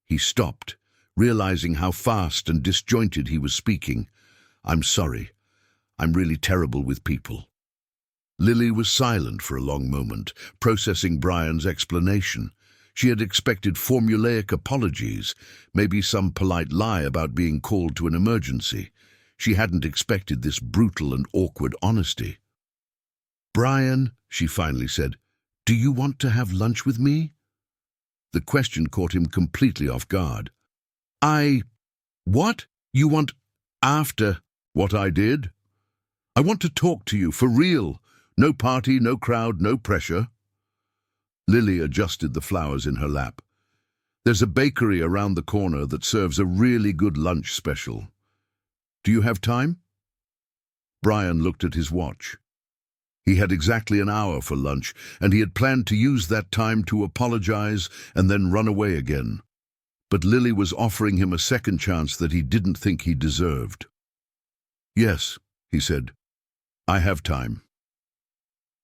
He stopped, realizing how fast and disjointed he was speaking. "I'm sorry. I'm really terrible with people." Lily was silent for a long moment, processing Brian's explanation. She had expected formulaic apologies, maybe some polite lie about being called to an emergency. She hadn't expected this brutal and awkward honesty. "Brian," she finally said, "do you want to have lunch with me?" The question caught him completely off guard. What? You want after what I did? I want to talk to you, for real. No party, no crowd, no pressure." Lily adjusted the flowers in her lap. "There's a bakery around the corner that serves a really good lunch special. Do you have time?" Brian looked at his watch. He had exactly an hour for lunch, and he had planned to use that time to apologize and then run away again. But Lily was offering him a second chance that he didn't think he deserved. "Yes," he said, "I have time."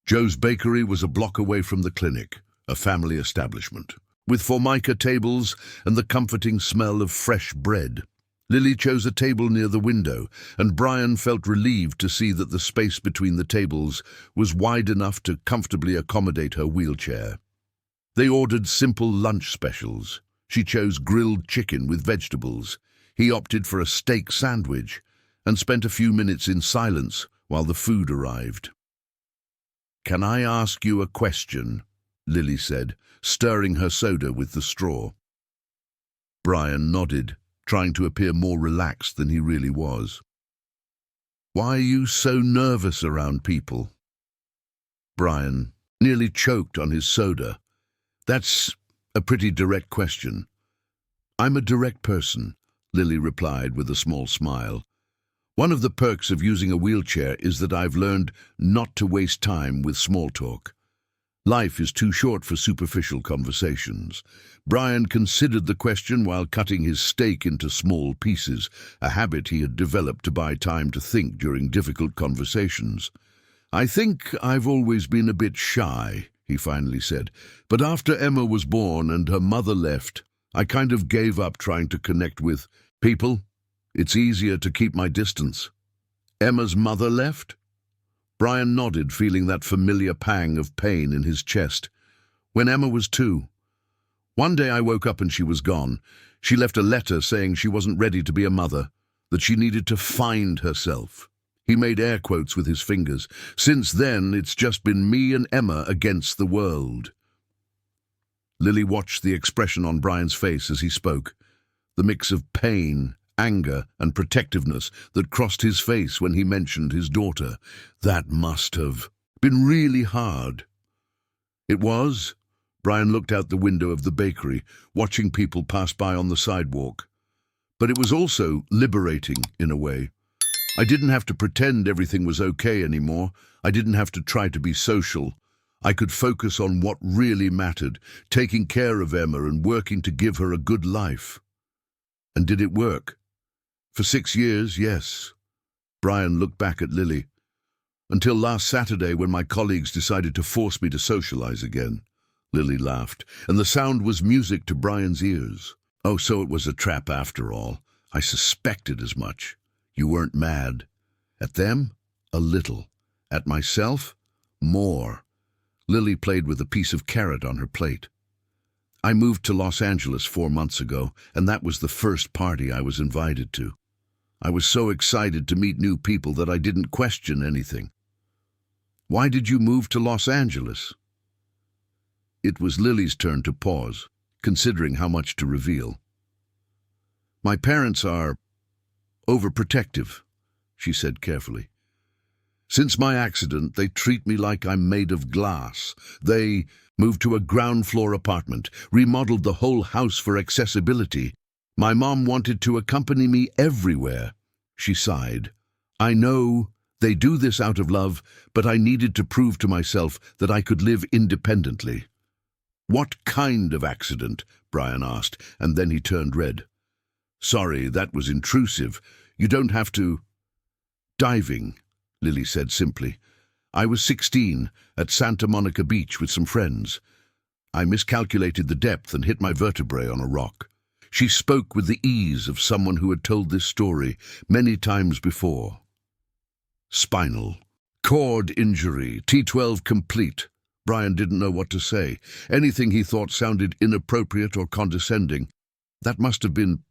Joe's Bakery was a block away from the clinic, a family establishment, with formica tables and the comforting smell of fresh bread. Lily chose a table near the window, and Brian felt relieved to see that the space between the tables was wide enough to comfortably accommodate her wheelchair. They ordered simple lunch specials. She chose grilled chicken with vegetables. He opted for a steak sandwich, and spent a few minutes in silence while the food arrived. "Can I ask you a question?" Lily said, stirring her soda with the straw. Brian nodded, trying to appear more relaxed than he really was. "Why are you so nervous around people?" Brian nearly choked on his soda. "That's a pretty direct question." "I'm a direct person," Lily replied with a small smile. "One of the perks of using a wheelchair is that I've learned not to waste time with small talk. Life is too short for superficial conversations." Brian considered the question while cutting his steak into small pieces, a habit he had developed to buy time to think during difficult conversations. "I think I've always been a bit shy," he finally said. "But after Emma was born and her mother left, I kind of gave up trying to connect with people. It's easier to keep my distance." "Emma's mother left?" Brian nodded, feeling that familiar pang of pain in his chest. "When Emma was 2. One day I woke up and she was gone. She left a letter saying she wasn't ready to be a mother, that she needed to find herself. He made air quotes with his fingers. Since then, it's just been me and Emma against the world. Lily watched the expression on Brian's face as he spoke, the mix of pain, anger, and protectiveness that crossed his face when he mentioned his daughter. That must have been really hard. It was. Brian looked out the window of the bakery, watching people pass by on the sidewalk. But it was also liberating, in a way. I didn't have to pretend everything was okay anymore. I didn't have to try to be social. I could focus on what really mattered, taking care of Emma and working to give her a good life. And did it work? For 6 years, yes. Brian looked back at Lily. Until last Saturday, when my colleagues decided to force me to socialize again. Lily laughed, and the sound was music to Brian's ears. Oh, so it was a trap after all. I suspected as much. You weren't mad. At them? A little. At myself? More. Lily played with a piece of carrot on her plate. I moved to Los Angeles 4 months ago, and that was the first party I was invited to. I was so excited to meet new people that I didn't question anything. Why did you move to Los Angeles? It was Lily's turn to pause, considering how much to reveal. My parents are overprotective, she said carefully. Since my accident, they treat me like I'm made of glass. They moved to a ground-floor apartment, remodeled the whole house for accessibility. My mom wanted to accompany me everywhere. She sighed. I know they do this out of love, but I needed to prove to myself that I could live independently. What kind of accident? Brian asked, and then he turned red. Sorry, that was intrusive. You don't have to. Diving, Lily said simply. I was 16, at Santa Monica Beach with some friends. I miscalculated the depth and hit my vertebrae on a rock. She spoke with the ease of someone who had told this story many times before. Spinal cord injury, T12 complete. Brian didn't know what to say. Anything he thought sounded inappropriate or condescending. That must have been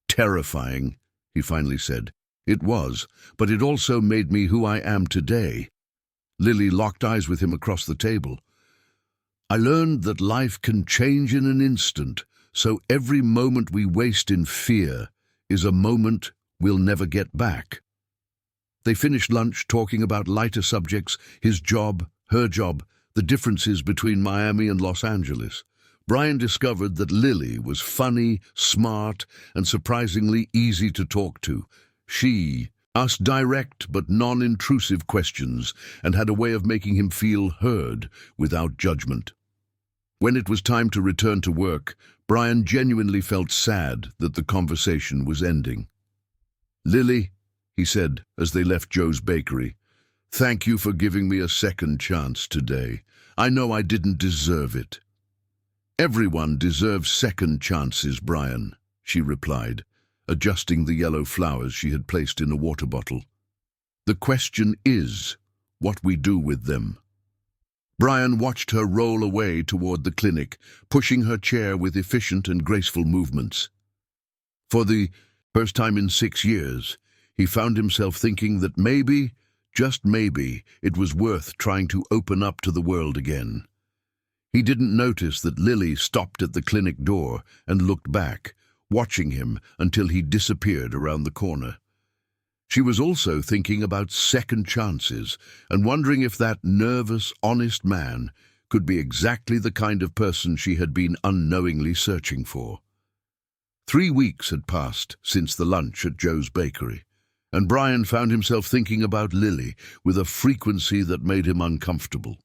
terrifying, he finally said. It was, but it also made me who I am today. Lily locked eyes with him across the table. I learned that life can change in an instant, so every moment we waste in fear is a moment we'll never get back. They finished lunch talking about lighter subjects, his job, her job, the differences between Miami and Los Angeles. Brian discovered that Lily was funny, smart, and surprisingly easy to talk to. She asked direct but non-intrusive questions and had a way of making him feel heard without judgment. When it was time to return to work, Brian genuinely felt sad that the conversation was ending. Lily, he said as they left Joe's bakery, thank you for giving me a second chance today. I know I didn't deserve it. Everyone deserves second chances, Brian, she replied, adjusting the yellow flowers she had placed in a water bottle. The question is what we do with them. Brian watched her roll away toward the clinic, pushing her chair with efficient and graceful movements. For the first time in 6 years, he found himself thinking that maybe, just maybe, it was worth trying to open up to the world again. He didn't notice that Lily stopped at the clinic door and looked back, watching him until he disappeared around the corner. She was also thinking about second chances and wondering if that nervous, honest man could be exactly the kind of person she had been unknowingly searching for. 3 weeks had passed since the lunch at Joe's bakery, and Brian found himself thinking about Lily with a frequency that made him uncomfortable.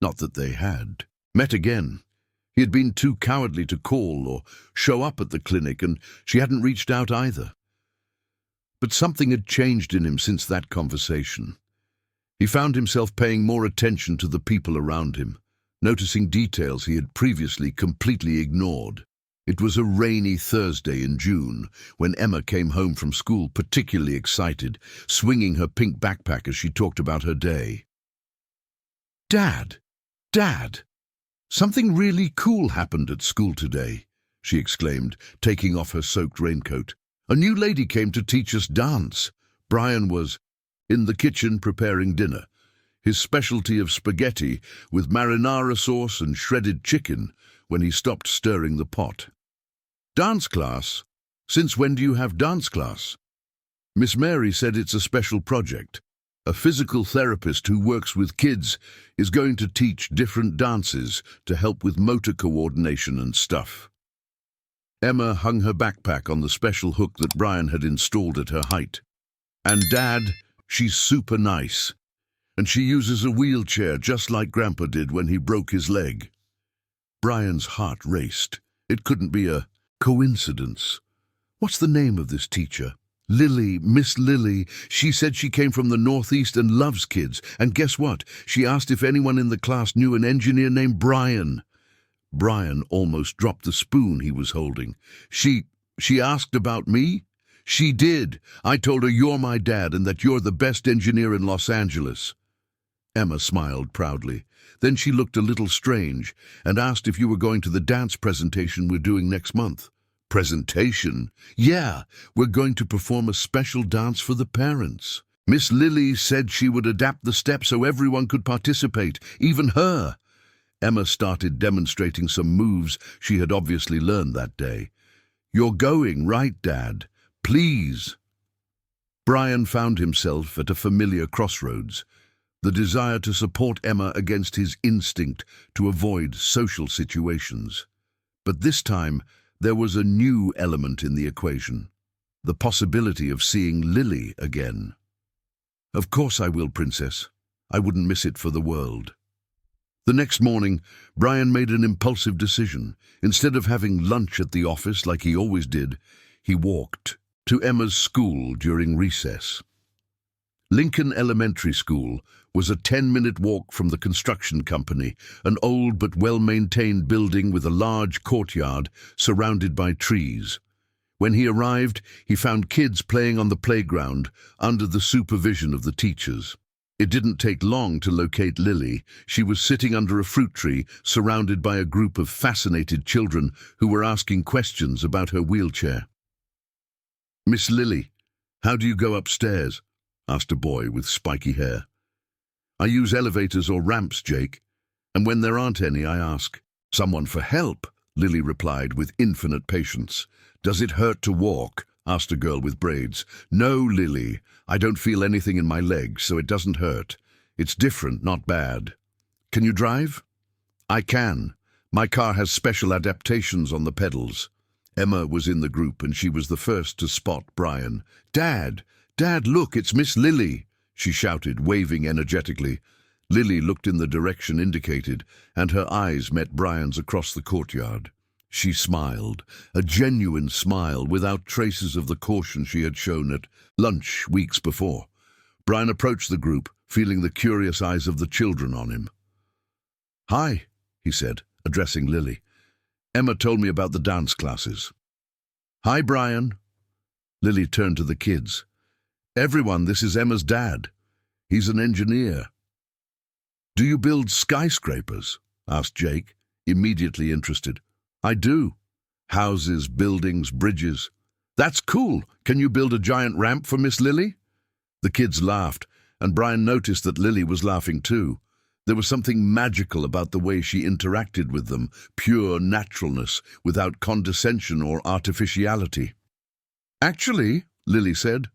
Not that they had met again. He had been too cowardly to call or show up at the clinic, and she hadn't reached out either. But something had changed in him since that conversation. He found himself paying more attention to the people around him, noticing details he had previously completely ignored. It was a rainy Thursday in June when Emma came home from school particularly excited, swinging her pink backpack as she talked about her day. Dad! Dad! "Something really cool happened at school today," she exclaimed, taking off her soaked raincoat. "A new lady came to teach us dance." Brian was in the kitchen preparing dinner, his specialty of spaghetti with marinara sauce and shredded chicken, when he stopped stirring the pot. "Dance class? Since when do you have dance class?" "Miss Mary said it's a special project. A physical therapist who works with kids is going to teach different dances to help with motor coordination and stuff." Emma hung her backpack on the special hook that Brian had installed at her height. "And Dad, she's super nice. And she uses a wheelchair just like Grandpa did when he broke his leg." Brian's heart raced. It couldn't be a coincidence. "What's the name of this teacher?" "Lily, Miss Lily. She said she came from the Northeast and loves kids. And guess what? She asked if anyone in the class knew an engineer named Brian." Brian almost dropped the spoon he was holding. She asked about me?" "She did. I told her you're my dad and that you're the best engineer in Los Angeles." Emma smiled proudly. Then she looked a little strange and asked if you were going to the dance presentation we're doing next month. "Presentation?" "Yeah, we're going to perform a special dance for the parents. Miss Lily said she would adapt the steps so everyone could participate, even her." Emma started demonstrating some moves she had obviously learned that day. "You're going, right, Dad? Please." Brian found himself at a familiar crossroads, the desire to support Emma against his instinct to avoid social situations. But this time, there was a new element in the equation, the possibility of seeing Lily again. "Of course I will, Princess. I wouldn't miss it for the world." The next morning, Brian made an impulsive decision. Instead of having lunch at the office like he always did, he walked to Emma's school during recess. Lincoln Elementary School was a 10-minute walk from the construction company, an old but well-maintained building with a large courtyard surrounded by trees. When he arrived, he found kids playing on the playground under the supervision of the teachers. It didn't take long to locate Lily. She was sitting under a fruit tree, surrounded by a group of fascinated children who were asking questions about her wheelchair. "Miss Lily, how do you go upstairs?" asked a boy with spiky hair. "I use elevators or ramps, Jake, and when there aren't any, I ask someone for help," Lily replied with infinite patience. "Does it hurt to walk?" asked a girl with braids. "No, Lily, I don't feel anything in my legs, so it doesn't hurt. It's different, not bad." "Can you drive?" "I can. My car has special adaptations on the pedals." Emma was in the group, and she was the first to spot Brian. "Dad! Dad, look, it's Miss Lily!" she shouted, waving energetically. Lily looked in the direction indicated, and her eyes met Brian's across the courtyard. She smiled, a genuine smile without traces of the caution she had shown at lunch weeks before. Brian approached the group, feeling the curious eyes of the children on him. "Hi," he said, addressing Lily. "Emma told me about the dance classes." "Hi, Brian." Lily turned to the kids. "Everyone, this is Emma's dad. He's an engineer." "Do you build skyscrapers?" asked Jake, immediately interested. "I do. Houses, buildings, bridges." "That's cool. Can you build a giant ramp for Miss Lily?" The kids laughed, and Brian noticed that Lily was laughing too. There was something magical about the way she interacted with them, pure naturalness, without condescension or artificiality. "Actually," Lily said,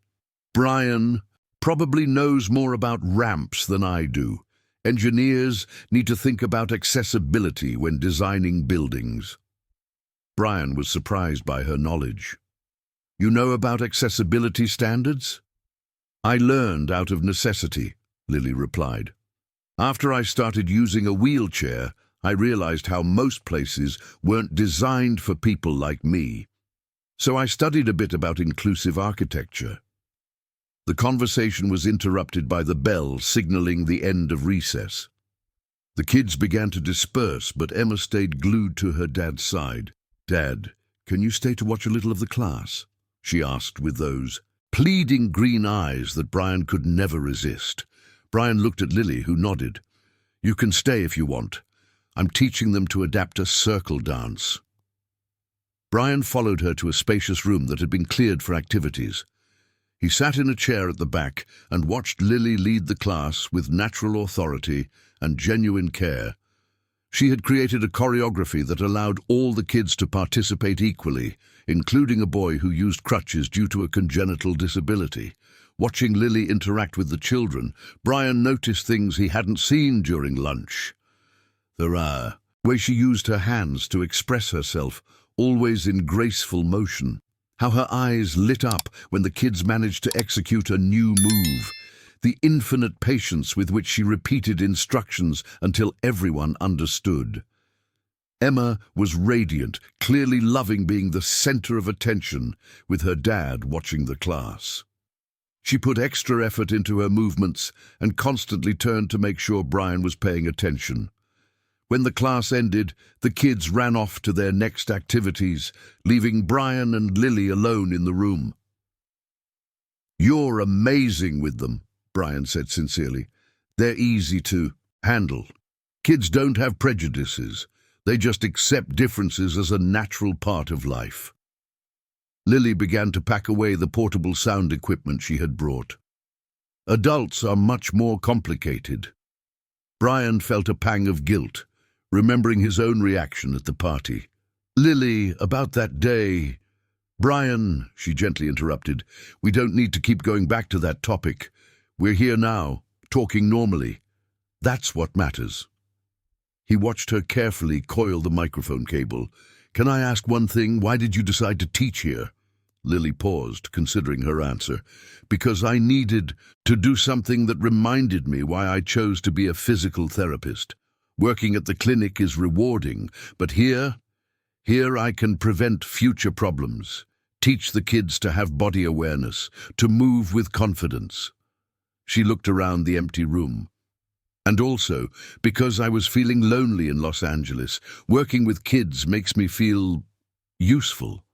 "Brian probably knows more about ramps than I do. Engineers need to think about accessibility when designing buildings." Brian was surprised by her knowledge. "You know about accessibility standards?" "I learned out of necessity," Lily replied. "After I started using a wheelchair, I realized how most places weren't designed for people like me. So I studied a bit about inclusive architecture." The conversation was interrupted by the bell signaling the end of recess. The kids began to disperse, but Emma stayed glued to her dad's side. "Dad, can you stay to watch a little of the class?" she asked with those pleading green eyes that Brian could never resist. Brian looked at Lily, who nodded. "You can stay if you want. I'm teaching them to adapt a circle dance." Brian followed her to a spacious room that had been cleared for activities. He sat in a chair at the back and watched Lily lead the class with natural authority and genuine care. She had created a choreography that allowed all the kids to participate equally, including a boy who used crutches due to a congenital disability. Watching Lily interact with the children, Brian noticed things he hadn't seen during lunch. The way she used her hands to express herself, always in graceful motion. How her eyes lit up when the kids managed to execute a new move. The infinite patience with which she repeated instructions until everyone understood. Emma was radiant, clearly loving being the center of attention, with her dad watching the class. She put extra effort into her movements and constantly turned to make sure Brian was paying attention. When the class ended, the kids ran off to their next activities, leaving Brian and Lily alone in the room. "You're amazing with them," Brian said sincerely. "They're easy to handle. Kids don't have prejudices. They just accept differences as a natural part of life." Lily began to pack away the portable sound equipment she had brought. Adults are much more complicated. Brian felt a pang of guilt, remembering his own reaction at the party. "Lily, about that day—" "Brian," she gently interrupted, "we don't need to keep going back to that topic. We're here now, talking normally. That's what matters." He watched her carefully coil the microphone cable. "Can I ask one thing? Why did you decide to teach here?" Lily paused, considering her answer. "Because I needed to do something that reminded me why I chose to be a physical therapist. Working at the clinic is rewarding, but here I can prevent future problems, teach the kids to have body awareness, to move with confidence." She looked around the empty room. "And also, because I was feeling lonely in Los Angeles, working with kids makes me feel useful."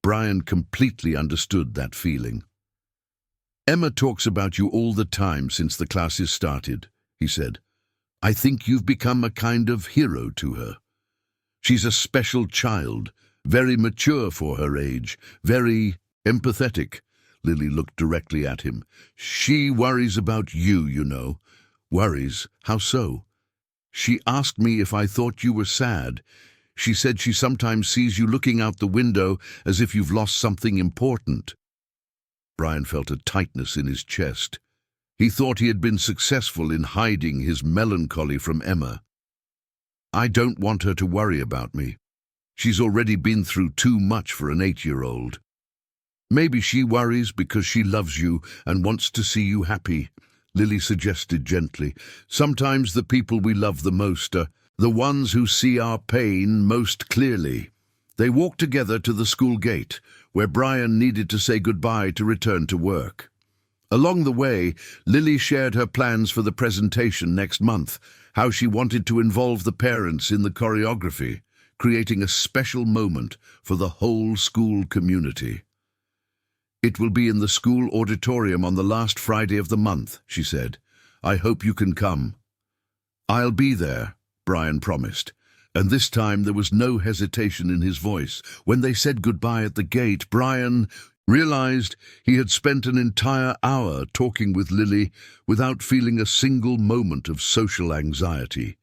Brian completely understood that feeling. "Emma talks about you all the time since the classes started," he said. "I think you've become a kind of hero to her. She's a special child, very mature for her age, very empathetic." Lily looked directly at him. "She worries about you, you know." "Worries? How so?" "She asked me if I thought you were sad. She said she sometimes sees you looking out the window as if you've lost something important." Brian felt a tightness in his chest. He thought he had been successful in hiding his melancholy from Emma. "I don't want her to worry about me. She's already been through too much for an 8-year-old. Maybe she worries because she loves you and wants to see you happy," Lily suggested gently. "Sometimes the people we love the most are the ones who see our pain most clearly." They walked together to the school gate, where Brian needed to say goodbye to return to work. Along the way, Lily shared her plans for the presentation next month, how she wanted to involve the parents in the choreography, creating a special moment for the whole school community. "It will be in the school auditorium on the last Friday of the month," she said. "I hope you can come." "I'll be there," Brian promised, and this time there was no hesitation in his voice. When they said goodbye at the gate, Brian realized he had spent an entire hour talking with Lily without feeling a single moment of social anxiety.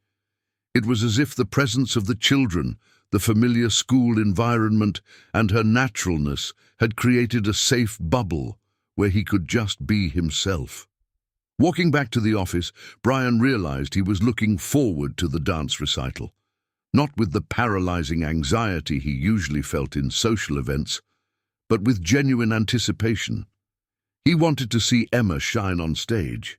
It was as if the presence of the children, the familiar school environment, and her naturalness had created a safe bubble where he could just be himself. Walking back to the office, Brian realized he was looking forward to the dance recital, not with the paralyzing anxiety he usually felt in social events, but with genuine anticipation. He wanted to see Emma shine on stage,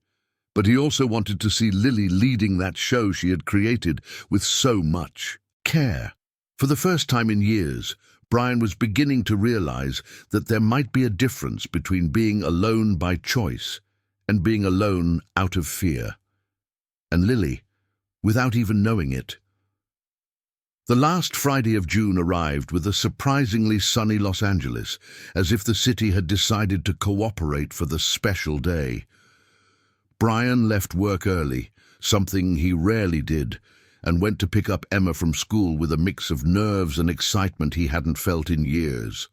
but he also wanted to see Lily leading that show she had created with so much care. For the first time in years, Brian was beginning to realize that there might be a difference between being alone by choice and being alone out of fear. And Lily, without even knowing it. The last Friday of June arrived with a surprisingly sunny Los Angeles, as if the city had decided to cooperate for the special day. Brian left work early, something he rarely did, and went to pick up Emma from school with a mix of nerves and excitement he hadn't felt in years.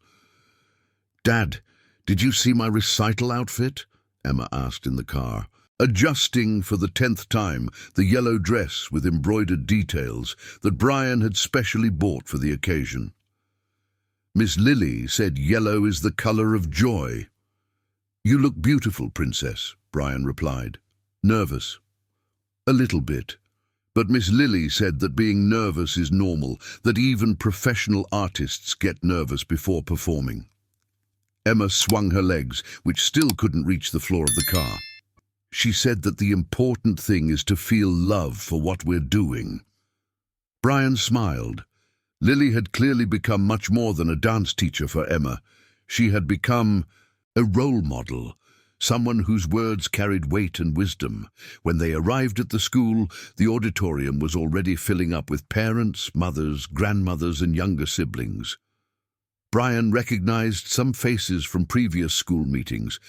"Dad, did you see my recital outfit?" Emma asked in the car, adjusting for the 10th time the yellow dress with embroidered details that Brian had specially bought for the occasion. "Miss Lily said yellow is the color of joy." "You look beautiful, Princess," Brian replied. "Nervous?" "A little bit. But Miss Lily said that being nervous is normal, that even professional artists get nervous before performing." Emma swung her legs, which still couldn't reach the floor of the car. "She said that the important thing is to feel love for what we're doing." Brian smiled. Lily had clearly become much more than a dance teacher for Emma. She had become a role model, someone whose words carried weight and wisdom. When they arrived at the school, the auditorium was already filling up with parents, mothers, grandmothers, and younger siblings. Brian recognized some faces from previous school meetings,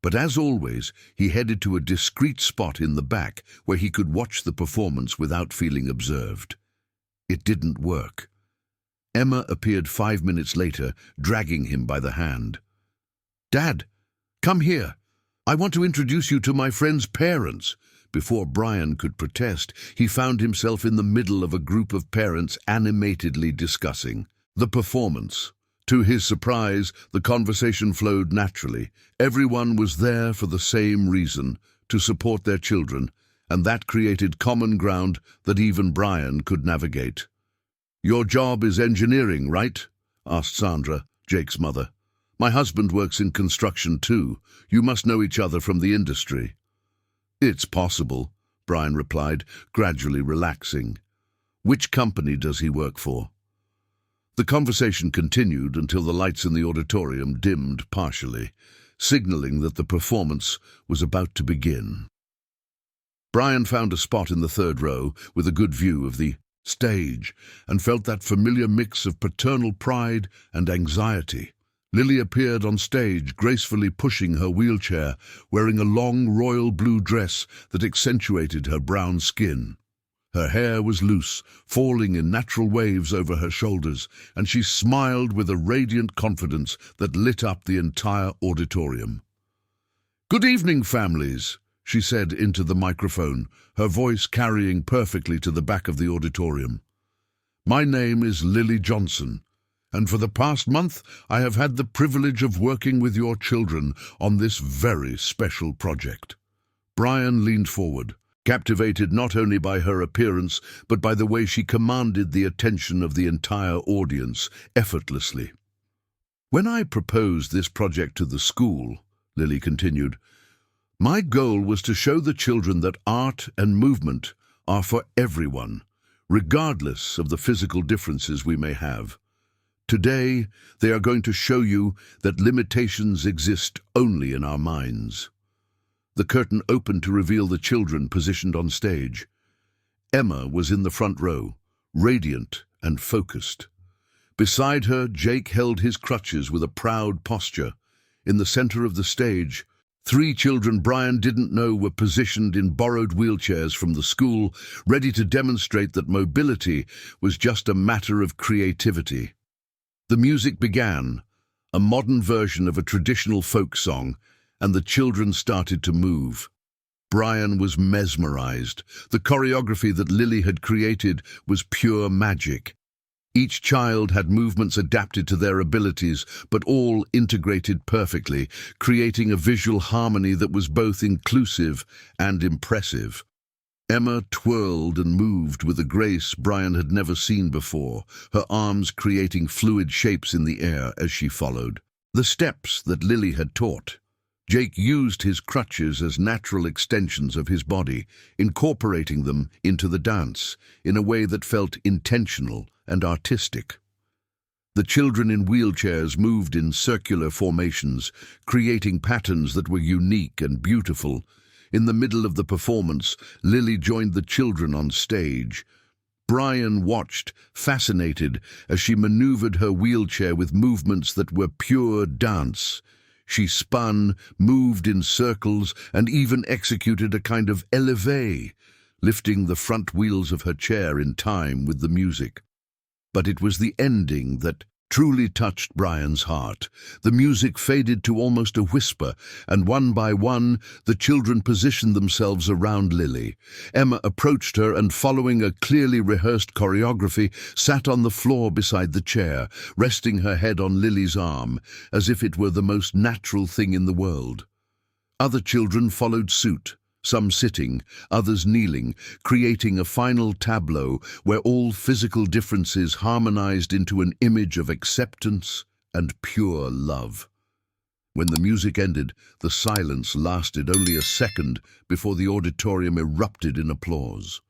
but as always, he headed to a discreet spot in the back where he could watch the performance without feeling observed. It didn't work. Emma appeared 5 minutes later, dragging him by the hand. "Dad, come here. I want to introduce you to my friend's parents." Before Brian could protest, he found himself in the middle of a group of parents animatedly discussing the performance. To his surprise, the conversation flowed naturally. Everyone was there for the same reason, to support their children, and that created common ground that even Brian could navigate. "Your job is engineering, right?" asked Sandra, Jake's mother. "My husband works in construction too. You must know each other from the industry." "It's possible," Brian replied, gradually relaxing. "Which company does he work for?" The conversation continued until the lights in the auditorium dimmed partially, signaling that the performance was about to begin. Brian found a spot in the 3rd row with a good view of the stage and felt that familiar mix of paternal pride and anxiety. Lily appeared on stage, gracefully pushing her wheelchair, wearing a long royal blue dress that accentuated her brown skin. Her hair was loose, falling in natural waves over her shoulders, and she smiled with a radiant confidence that lit up the entire auditorium. "Good evening, families," she said into the microphone, her voice carrying perfectly to the back of the auditorium. "My name is Lily Johnson, and for the past month I have had the privilege of working with your children on this very special project." Brian leaned forward, captivated not only by her appearance, but by the way she commanded the attention of the entire audience effortlessly. "When I proposed this project to the school," Lily continued, "my goal was to show the children that art and movement are for everyone, regardless of the physical differences we may have. Today, they are going to show you that limitations exist only in our minds." The curtain opened to reveal the children positioned on stage. Emma was in the front row, radiant and focused. Beside her, Jake held his crutches with a proud posture. In the center of the stage, 3 children Brian didn't know were positioned in borrowed wheelchairs from the school, ready to demonstrate that mobility was just a matter of creativity. The music began, a modern version of a traditional folk song, and the children started to move. Brian was mesmerized. The choreography that Lily had created was pure magic. Each child had movements adapted to their abilities, but all integrated perfectly, creating a visual harmony that was both inclusive and impressive. Emma twirled and moved with a grace Brian had never seen before, her arms creating fluid shapes in the air as she followed the steps that Lily had taught. Jake used his crutches as natural extensions of his body, incorporating them into the dance in a way that felt intentional and artistic. The children in wheelchairs moved in circular formations, creating patterns that were unique and beautiful. In the middle of the performance, Lily joined the children on stage. Brian watched, fascinated, as she maneuvered her wheelchair with movements that were pure dance. She spun, moved in circles, and even executed a kind of élevé, lifting the front wheels of her chair in time with the music. But it was the ending that truly touched Brian's heart. The music faded to almost a whisper, and one by one, the children positioned themselves around Lily. Emma approached her and, following a clearly rehearsed choreography, sat on the floor beside the chair, resting her head on Lily's arm, as if it were the most natural thing in the world. Other children followed suit, some sitting, others kneeling, creating a final tableau where all physical differences harmonized into an image of acceptance and pure love. When the music ended, the silence lasted only a second before the auditorium erupted in applause.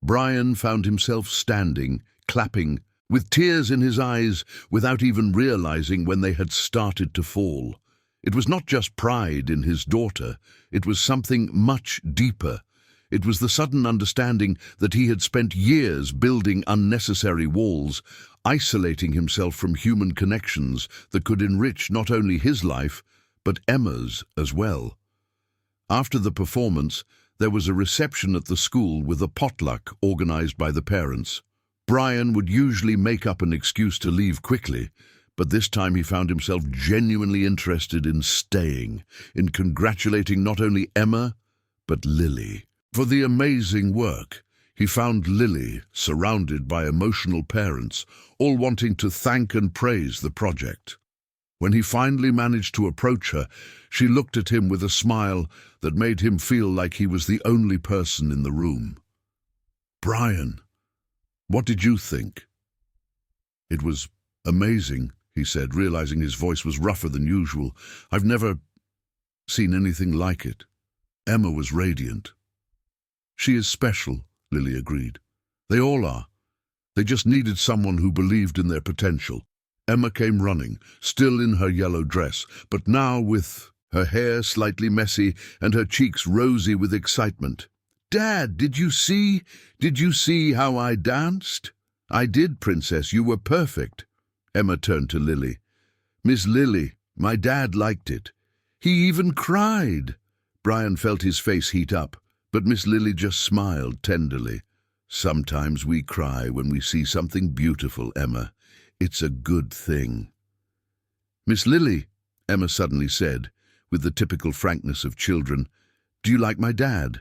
Brian found himself standing, clapping, with tears in his eyes, without even realizing when they had started to fall. It was not just pride in his daughter, it was something much deeper. It was the sudden understanding that he had spent years building unnecessary walls, isolating himself from human connections that could enrich not only his life, but Emma's as well. After the performance, there was a reception at the school with a potluck organized by the parents. Brian would usually make up an excuse to leave quickly, but this time he found himself genuinely interested in staying, in congratulating not only Emma, but Lily. For the amazing work, he found Lily surrounded by emotional parents, all wanting to thank and praise the project. When he finally managed to approach her, she looked at him with a smile that made him feel like he was the only person in the room. "Brian, what did you think?" "It was amazing," he said, realizing his voice was rougher than usual. "I've never seen anything like it." Emma was radiant. "She is special," Lily agreed. "They all are. They just needed someone who believed in their potential." Emma came running, still in her yellow dress, but now with her hair slightly messy and her cheeks rosy with excitement. "Dad, did you see? Did you see how I danced?" "I did, Princess. You were perfect." Emma turned to Lily. "Miss Lily, my dad liked it. He even cried." Brian felt his face heat up, but Miss Lily just smiled tenderly. "Sometimes we cry when we see something beautiful, Emma. It's a good thing." "Miss Lily," Emma suddenly said, with the typical frankness of children, "do you like my dad?"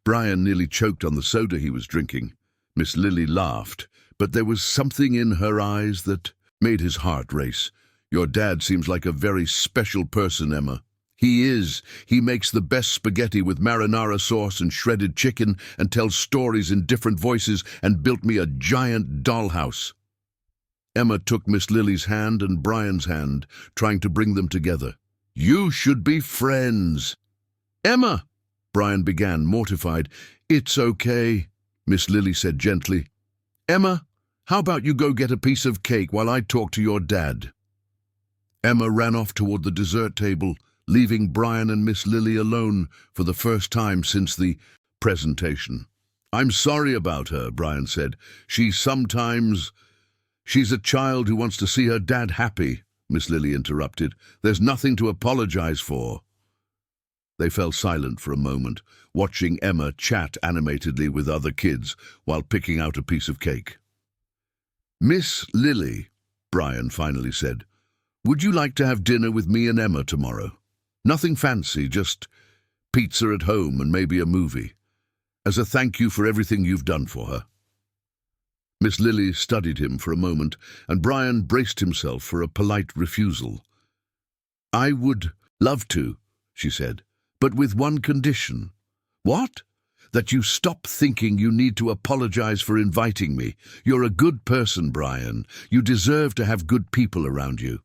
Brian nearly choked on the soda he was drinking. Miss Lily laughed, but there was something in her eyes that made his heart race. "Your dad seems like a very special person, Emma." "He is. He makes the best spaghetti with marinara sauce and shredded chicken and tells stories in different voices and built me a giant dollhouse." Emma took Miss Lily's hand and Brian's hand, trying to bring them together. "You should be friends." "Emma," Brian began, mortified. "It's okay," Miss Lily said gently. "Emma, how about you go get a piece of cake while I talk to your dad?" Emma ran off toward the dessert table, leaving Brian and Miss Lily alone for the first time since the presentation. "I'm sorry about her," Brian said. She's a child who wants to see her dad happy," Miss Lily interrupted. "There's nothing to apologize for." They fell silent for a moment, watching Emma chat animatedly with other kids while picking out a piece of cake. "Miss Lily," Brian finally said, "would you like to have dinner with me and Emma tomorrow? Nothing fancy, just pizza at home and maybe a movie, as a thank you for everything you've done for her." Miss Lily studied him for a moment, and Brian braced himself for a polite refusal. "I would love to," she said, "but with one condition." "What?" "That you stop thinking you need to apologize for inviting me. You're a good person, Brian. You deserve to have good people around you."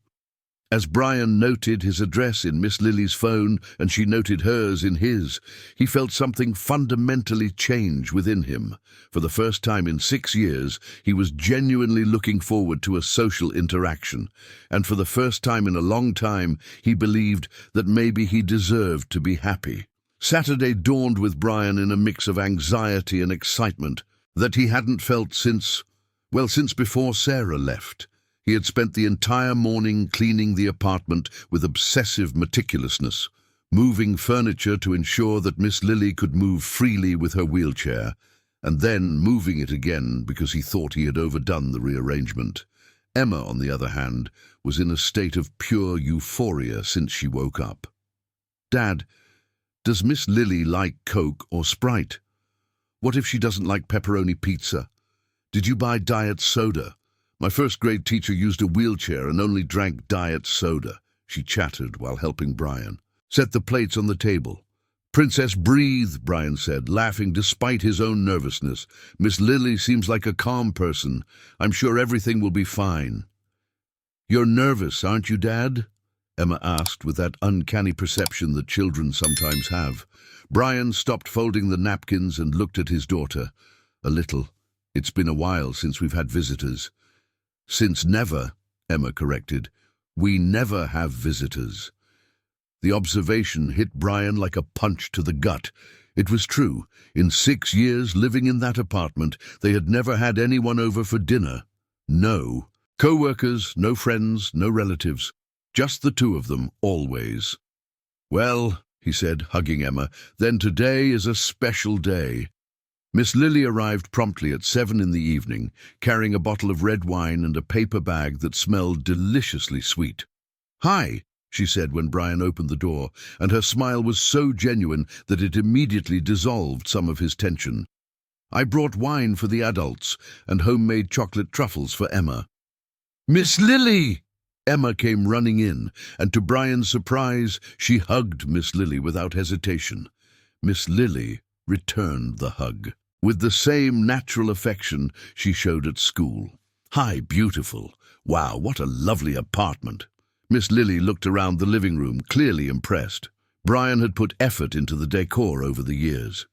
As Brian noted his address in Miss Lily's phone and she noted hers in his, he felt something fundamentally change within him. For the first time in 6 years, he was genuinely looking forward to a social interaction, and for the first time in a long time, he believed that maybe he deserved to be happy. Saturday dawned with Brian in a mix of anxiety and excitement that he hadn't felt since before Sarah left. He had spent the entire morning cleaning the apartment with obsessive meticulousness, moving furniture to ensure that Miss Lily could move freely with her wheelchair, and then moving it again because he thought he had overdone the rearrangement. Emma, on the other hand, was in a state of pure euphoria since she woke up. "Dad, does Miss Lily like Coke or Sprite? What if she doesn't like pepperoni pizza? Did you buy diet soda? My first-grade teacher used a wheelchair and only drank diet soda," she chattered while helping Brian. "Set the plates on the table." "Princess, breathe," Brian said, laughing despite his own nervousness. "Miss Lily seems like a calm person. I'm sure everything will be fine." "You're nervous, aren't you, Dad?" Emma asked with that uncanny perception that children sometimes have. Brian stopped folding the napkins and looked at his daughter. "A little. It's been a while since we've had visitors." "Since never," Emma corrected. "We never have visitors." The observation hit Brian like a punch to the gut. It was true. In 6 years living in that apartment, they had never had anyone over for dinner. No co-workers, no friends, no relatives. Just the two of them, always. "Well," he said, hugging Emma, "then today is a special day." Miss Lily arrived promptly at 7 in the evening, carrying a bottle of red wine and a paper bag that smelled deliciously sweet. "Hi," she said when Brian opened the door, and her smile was so genuine that it immediately dissolved some of his tension. "I brought wine for the adults and homemade chocolate truffles for Emma." "Miss Lily!" Emma came running in, and to Brian's surprise, she hugged Miss Lily without hesitation. Miss Lily returned the hug, with the same natural affection she showed at school. "Hi, beautiful. Wow, what a lovely apartment." Miss Lily looked around the living room, clearly impressed. Brian had put effort into the decor over the years.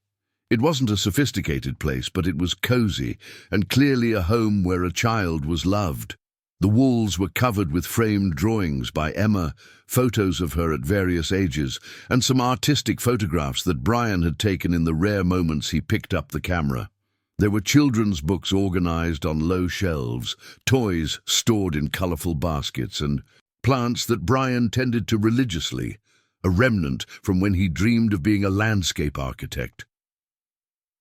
It wasn't a sophisticated place, but it was cozy, and clearly a home where a child was loved. The walls were covered with framed drawings by Emma, photos of her at various ages, and some artistic photographs that Brian had taken in the rare moments he picked up the camera. There were children's books organized on low shelves, toys stored in colorful baskets, and plants that Brian tended to religiously, a remnant from when he dreamed of being a landscape architect.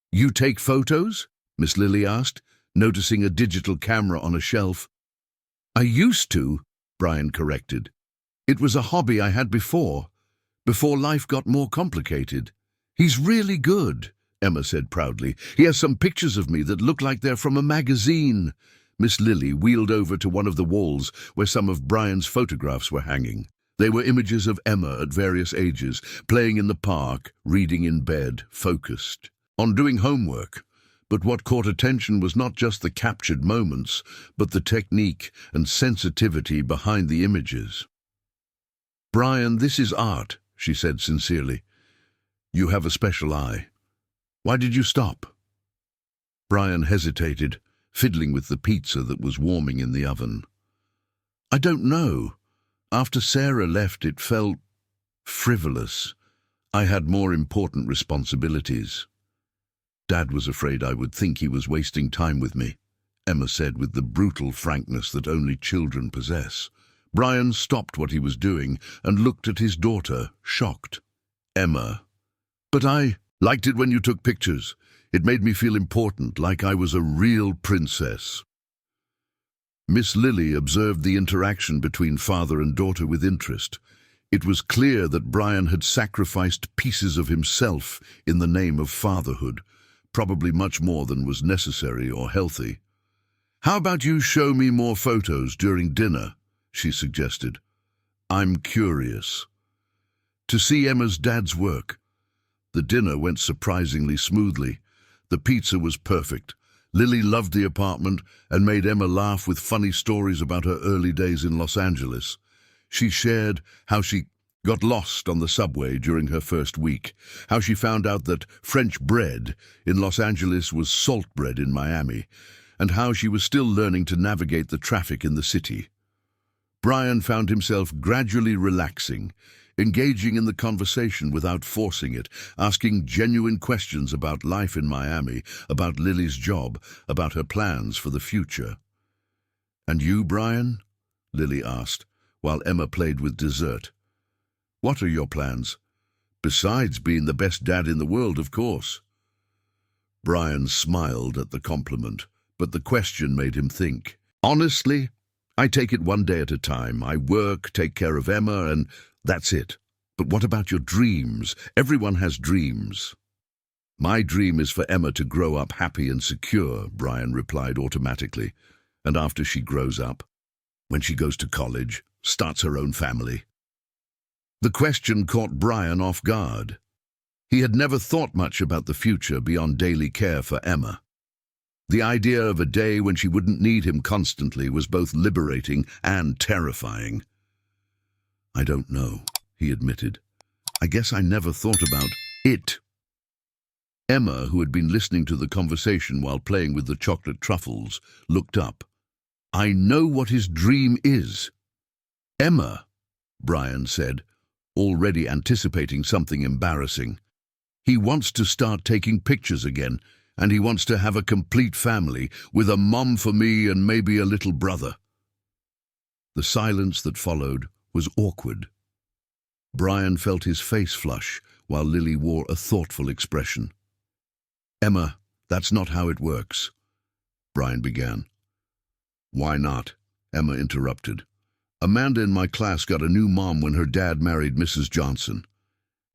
"You take photos?" Miss Lily asked, noticing a digital camera on a shelf. "I used to," Brian corrected. "It was a hobby I had before life got more complicated." "He's really good," Emma said proudly. "He has some pictures of me that look like they're from a magazine." Miss Lily wheeled over to one of the walls where some of Brian's photographs were hanging. They were images of Emma at various ages, playing in the park, reading in bed, focused on doing homework. But what caught attention was not just the captured moments, but the technique and sensitivity behind the images. "Brian, this is art," she said sincerely. "You have a special eye. Why did you stop?" Brian hesitated, fiddling with the pizza that was warming in the oven. "I don't know. After Sarah left, it felt frivolous. I had more important responsibilities." "Dad was afraid I would think he was wasting time with me," Emma said with the brutal frankness that only children possess. Brian stopped what he was doing and looked at his daughter, shocked. "Emma, but I liked it when you took pictures. It made me feel important, like I was a real princess." Miss Lily observed the interaction between father and daughter with interest. It was clear that Brian had sacrificed pieces of himself in the name of fatherhood, probably much more than was necessary or healthy. "How about you show me more photos during dinner?" she suggested. "I'm curious." To see Emma's dad's work. The dinner went surprisingly smoothly. The pizza was perfect. Lily loved the apartment and made Emma laugh with funny stories about her early days in Los Angeles. She shared how she got lost on the subway during her first week, how she found out that French bread in Los Angeles was salt bread in Miami, and how she was still learning to navigate the traffic in the city. Brian found himself gradually relaxing, engaging in the conversation without forcing it, asking genuine questions about life in Miami, about Lily's job, about her plans for the future. "And you, Brian?" Lily asked, while Emma played with dessert. "What are your plans? Besides being the best dad in the world, of course. Brian smiled at the compliment, but the question made him think. Honestly, I take it one day at a time. I work, take care of Emma, and that's it. But what about your dreams? Everyone has dreams. My dream is for Emma to grow up happy and secure, Brian replied automatically. And after she grows up, when she goes to college, starts her own family. The question caught Brian off guard. He had never thought much about the future beyond daily care for Emma. The idea of a day when she wouldn't need him constantly was both liberating and terrifying. I don't know, he admitted. I guess I never thought about it. Emma, who had been listening to the conversation while playing with the chocolate truffles, looked up. I know what his dream is. Emma, Brian said, already anticipating something embarrassing. He wants to start taking pictures again, and he wants to have a complete family, with a mom for me and maybe a little brother. The silence that followed was awkward. Brian felt his face flush, while Lily wore a thoughtful expression. Emma, that's not how it works, Brian began. Why not? Emma interrupted. Amanda in my class got a new mom when her dad married Mrs. Johnson.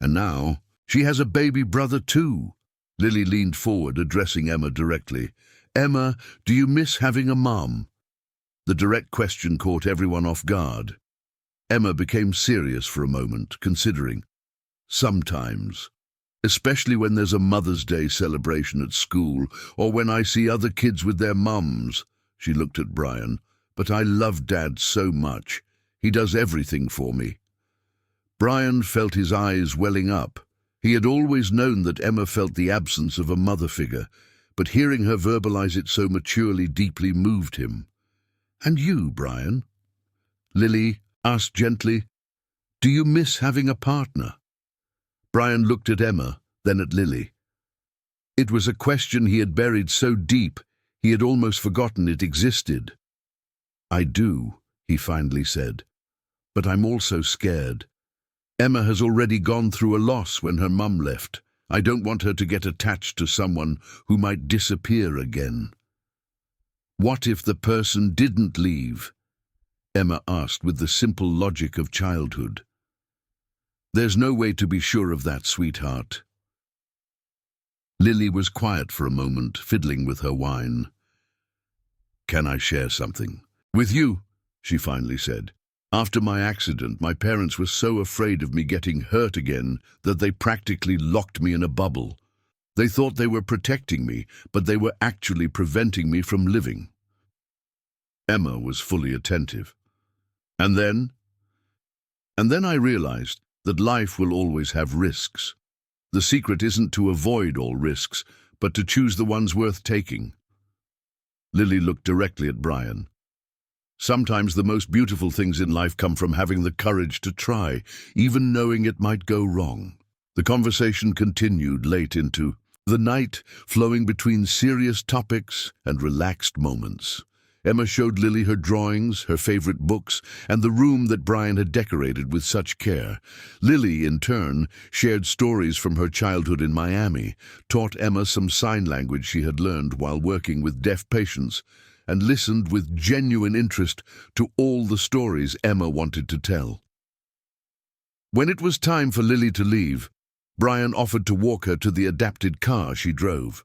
And now, she has a baby brother too. Lily leaned forward, addressing Emma directly. Emma, do you miss having a mom? The direct question caught everyone off guard. Emma became serious for a moment, considering. Sometimes. Especially when there's a Mother's Day celebration at school, or when I see other kids with their mums. She looked at Brian. But I love Dad so much. He does everything for me. Brian felt his eyes welling up. He had always known that Emma felt the absence of a mother figure, but hearing her verbalize it so maturely deeply moved him. And you, Brian? Lily asked gently, do you miss having a partner? Brian looked at Emma, then at Lily. It was a question he had buried so deep, he had almost forgotten it existed. I do, he finally said, but I'm also scared. Emma has already gone through a loss when her mum left. I don't want her to get attached to someone who might disappear again. What if the person didn't leave? Emma asked with the simple logic of childhood. There's no way to be sure of that, sweetheart. Lily was quiet for a moment, fiddling with her wine. Can I share something? With you, she finally said. After my accident, my parents were so afraid of me getting hurt again that they practically locked me in a bubble. They thought they were protecting me, but they were actually preventing me from living. Emma was fully attentive. And then I realized that life will always have risks. The secret isn't to avoid all risks, but to choose the ones worth taking. Lily looked directly at Brian. Sometimes the most beautiful things in life come from having the courage to try, even knowing it might go wrong. The conversation continued late into the night, flowing between serious topics and relaxed moments. Emma showed Lily her drawings, her favorite books, and the room that Brian had decorated with such care. Lily, in turn, shared stories from her childhood in Miami, taught Emma some sign language she had learned while working with deaf patients, and listened with genuine interest to all the stories Emma wanted to tell. When it was time for Lily to leave, Brian offered to walk her to the adapted car she drove.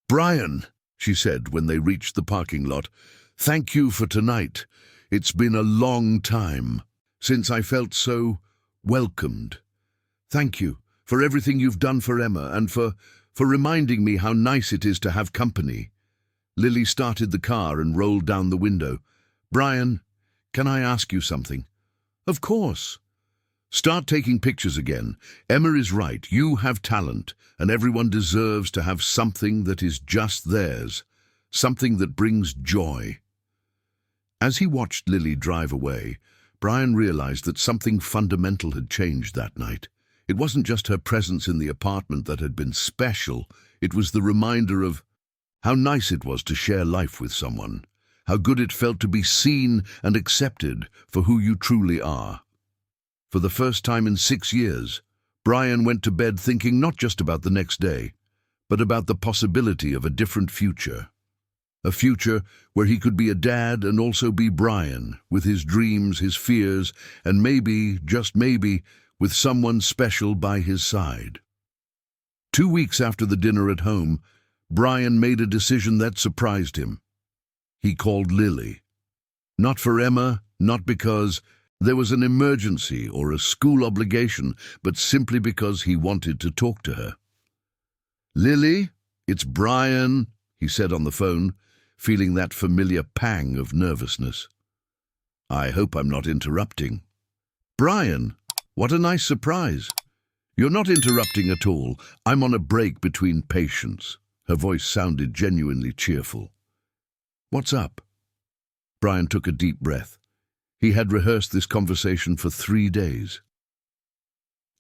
Brian, she said when they reached the parking lot, thank you for tonight. It's been a long time since I felt so welcomed. Thank you for everything you've done for Emma and for reminding me how nice it is to have company. Lily started the car and rolled down the window. Brian, can I ask you something? Of course. Start taking pictures again. Emma is right. You have talent, and everyone deserves to have something that is just theirs, something that brings joy. As he watched Lily drive away, Brian realized that something fundamental had changed that night. It wasn't just her presence in the apartment that had been special. It was the reminder of how nice it was to share life with someone, how good it felt to be seen and accepted for who you truly are. For the first time in 6 years, Brian went to bed thinking not just about the next day, but about the possibility of a different future. A future where he could be a dad and also be Brian, with his dreams, his fears, and maybe, just maybe, with someone special by his side. 2 weeks after the dinner at home, Brian made a decision that surprised him. He called Lily. Not for Emma, not because there was an emergency or a school obligation, but simply because he wanted to talk to her. "Lily, it's Brian," he said on the phone, feeling that familiar pang of nervousness. "I hope I'm not interrupting." "Brian, what a nice surprise." "You're not interrupting at all. I'm on a break between patients." Her voice sounded genuinely cheerful. "What's up?" Brian took a deep breath. He had rehearsed this conversation for 3 days.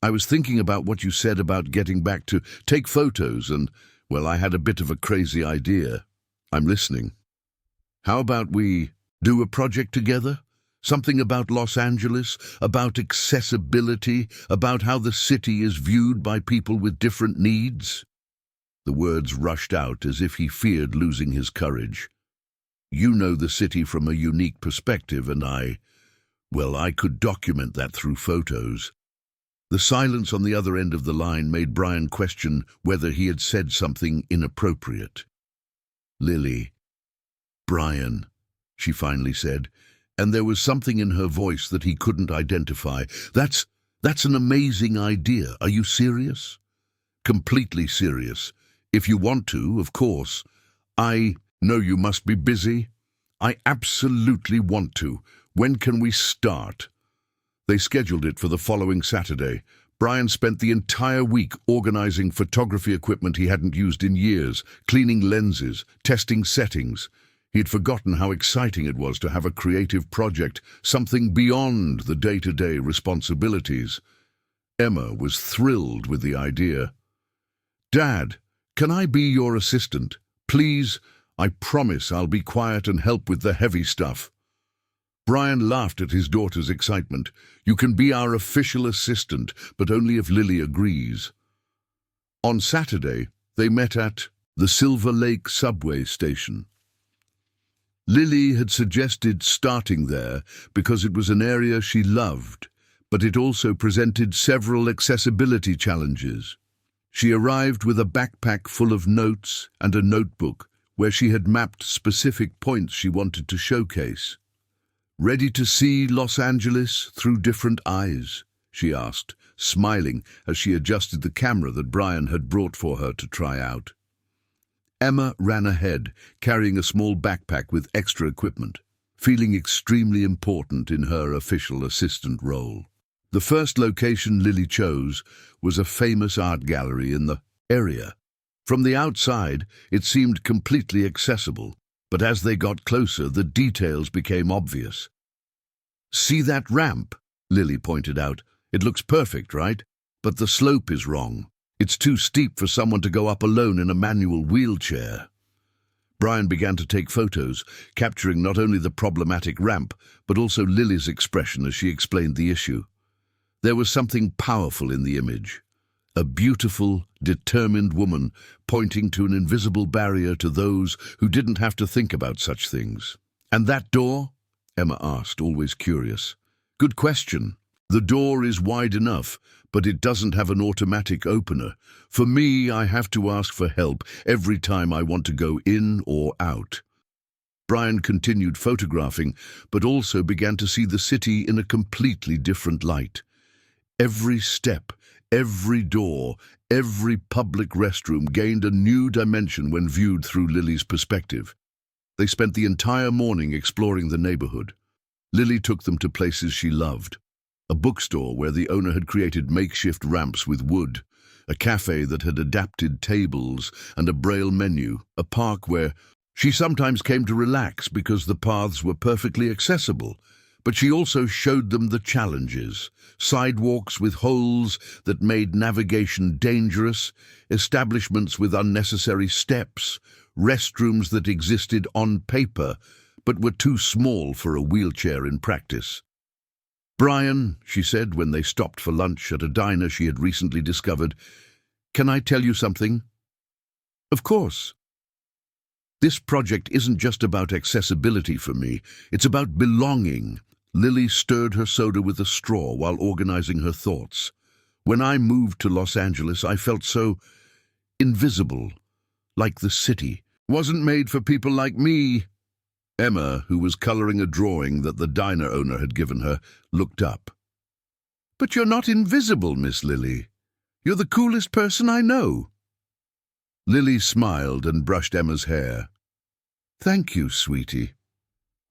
"I was thinking about what you said about getting back to take photos and, well, I had a bit of a crazy idea. I'm listening. How about we do a project together? Something about Los Angeles, about accessibility, about how the city is viewed by people with different needs?" The words rushed out as if he feared losing his courage. "You know the city from a unique perspective, and I could document that through photos." The silence on the other end of the line made Brian question whether he had said something inappropriate. "Lily, Brian," she finally said, and there was something in her voice that he couldn't identify. That's an amazing idea. Are you serious?" "Completely serious. If you want to, of course. I know you must be busy." "I absolutely want to. When can we start?" They scheduled it for the following Saturday. Brian spent the entire week organizing photography equipment he hadn't used in years, cleaning lenses, testing settings. He'd forgotten how exciting it was to have a creative project, something beyond the day-to-day responsibilities. Emma was thrilled with the idea. "Dad, can I be your assistant? Please, I promise I'll be quiet and help with the heavy stuff." Brian laughed at his daughter's excitement. "You can be our official assistant, but only if Lily agrees." On Saturday, they met at the Silver Lake subway station. Lily had suggested starting there because it was an area she loved, but it also presented several accessibility challenges. She arrived with a backpack full of notes and a notebook where she had mapped specific points she wanted to showcase. "Ready to see Los Angeles through different eyes?" she asked, smiling as she adjusted the camera that Brian had brought for her to try out. Emma ran ahead, carrying a small backpack with extra equipment, feeling extremely important in her official assistant role. The first location Lily chose was a famous art gallery in the area. From the outside, it seemed completely accessible, but as they got closer, the details became obvious. "See that ramp?" Lily pointed out. "It looks perfect, right? But the slope is wrong. It's too steep for someone to go up alone in a manual wheelchair." Brian began to take photos, capturing not only the problematic ramp, but also Lily's expression as she explained the issue. There was something powerful in the image. A beautiful, determined woman pointing to an invisible barrier to those who didn't have to think about such things. "And that door?" Emma asked, always curious. "Good question. The door is wide enough, but it doesn't have an automatic opener. For me, I have to ask for help every time I want to go in or out." Brian continued photographing, but also began to see the city in a completely different light. Every step, every door, every public restroom gained a new dimension when viewed through Lily's perspective. They spent the entire morning exploring the neighborhood. Lily took them to places she loved. A bookstore where the owner had created makeshift ramps with wood, a cafe that had adapted tables and a braille menu, a park where she sometimes came to relax because the paths were perfectly accessible. But she also showed them the challenges: sidewalks with holes that made navigation dangerous, establishments with unnecessary steps, restrooms that existed on paper but were too small for a wheelchair in practice. "Brian," she said when they stopped for lunch at a diner she had recently discovered, "can I tell you something?" "Of course." "This project isn't just about accessibility for me, it's about belonging." Lily stirred her soda with a straw while organizing her thoughts. "When I moved to Los Angeles, I felt so invisible, like the city wasn't made for people like me." Emma, who was coloring a drawing that the diner owner had given her, looked up. "But you're not invisible, Miss Lily. You're the coolest person I know." Lily smiled and brushed Emma's hair. "Thank you, sweetie.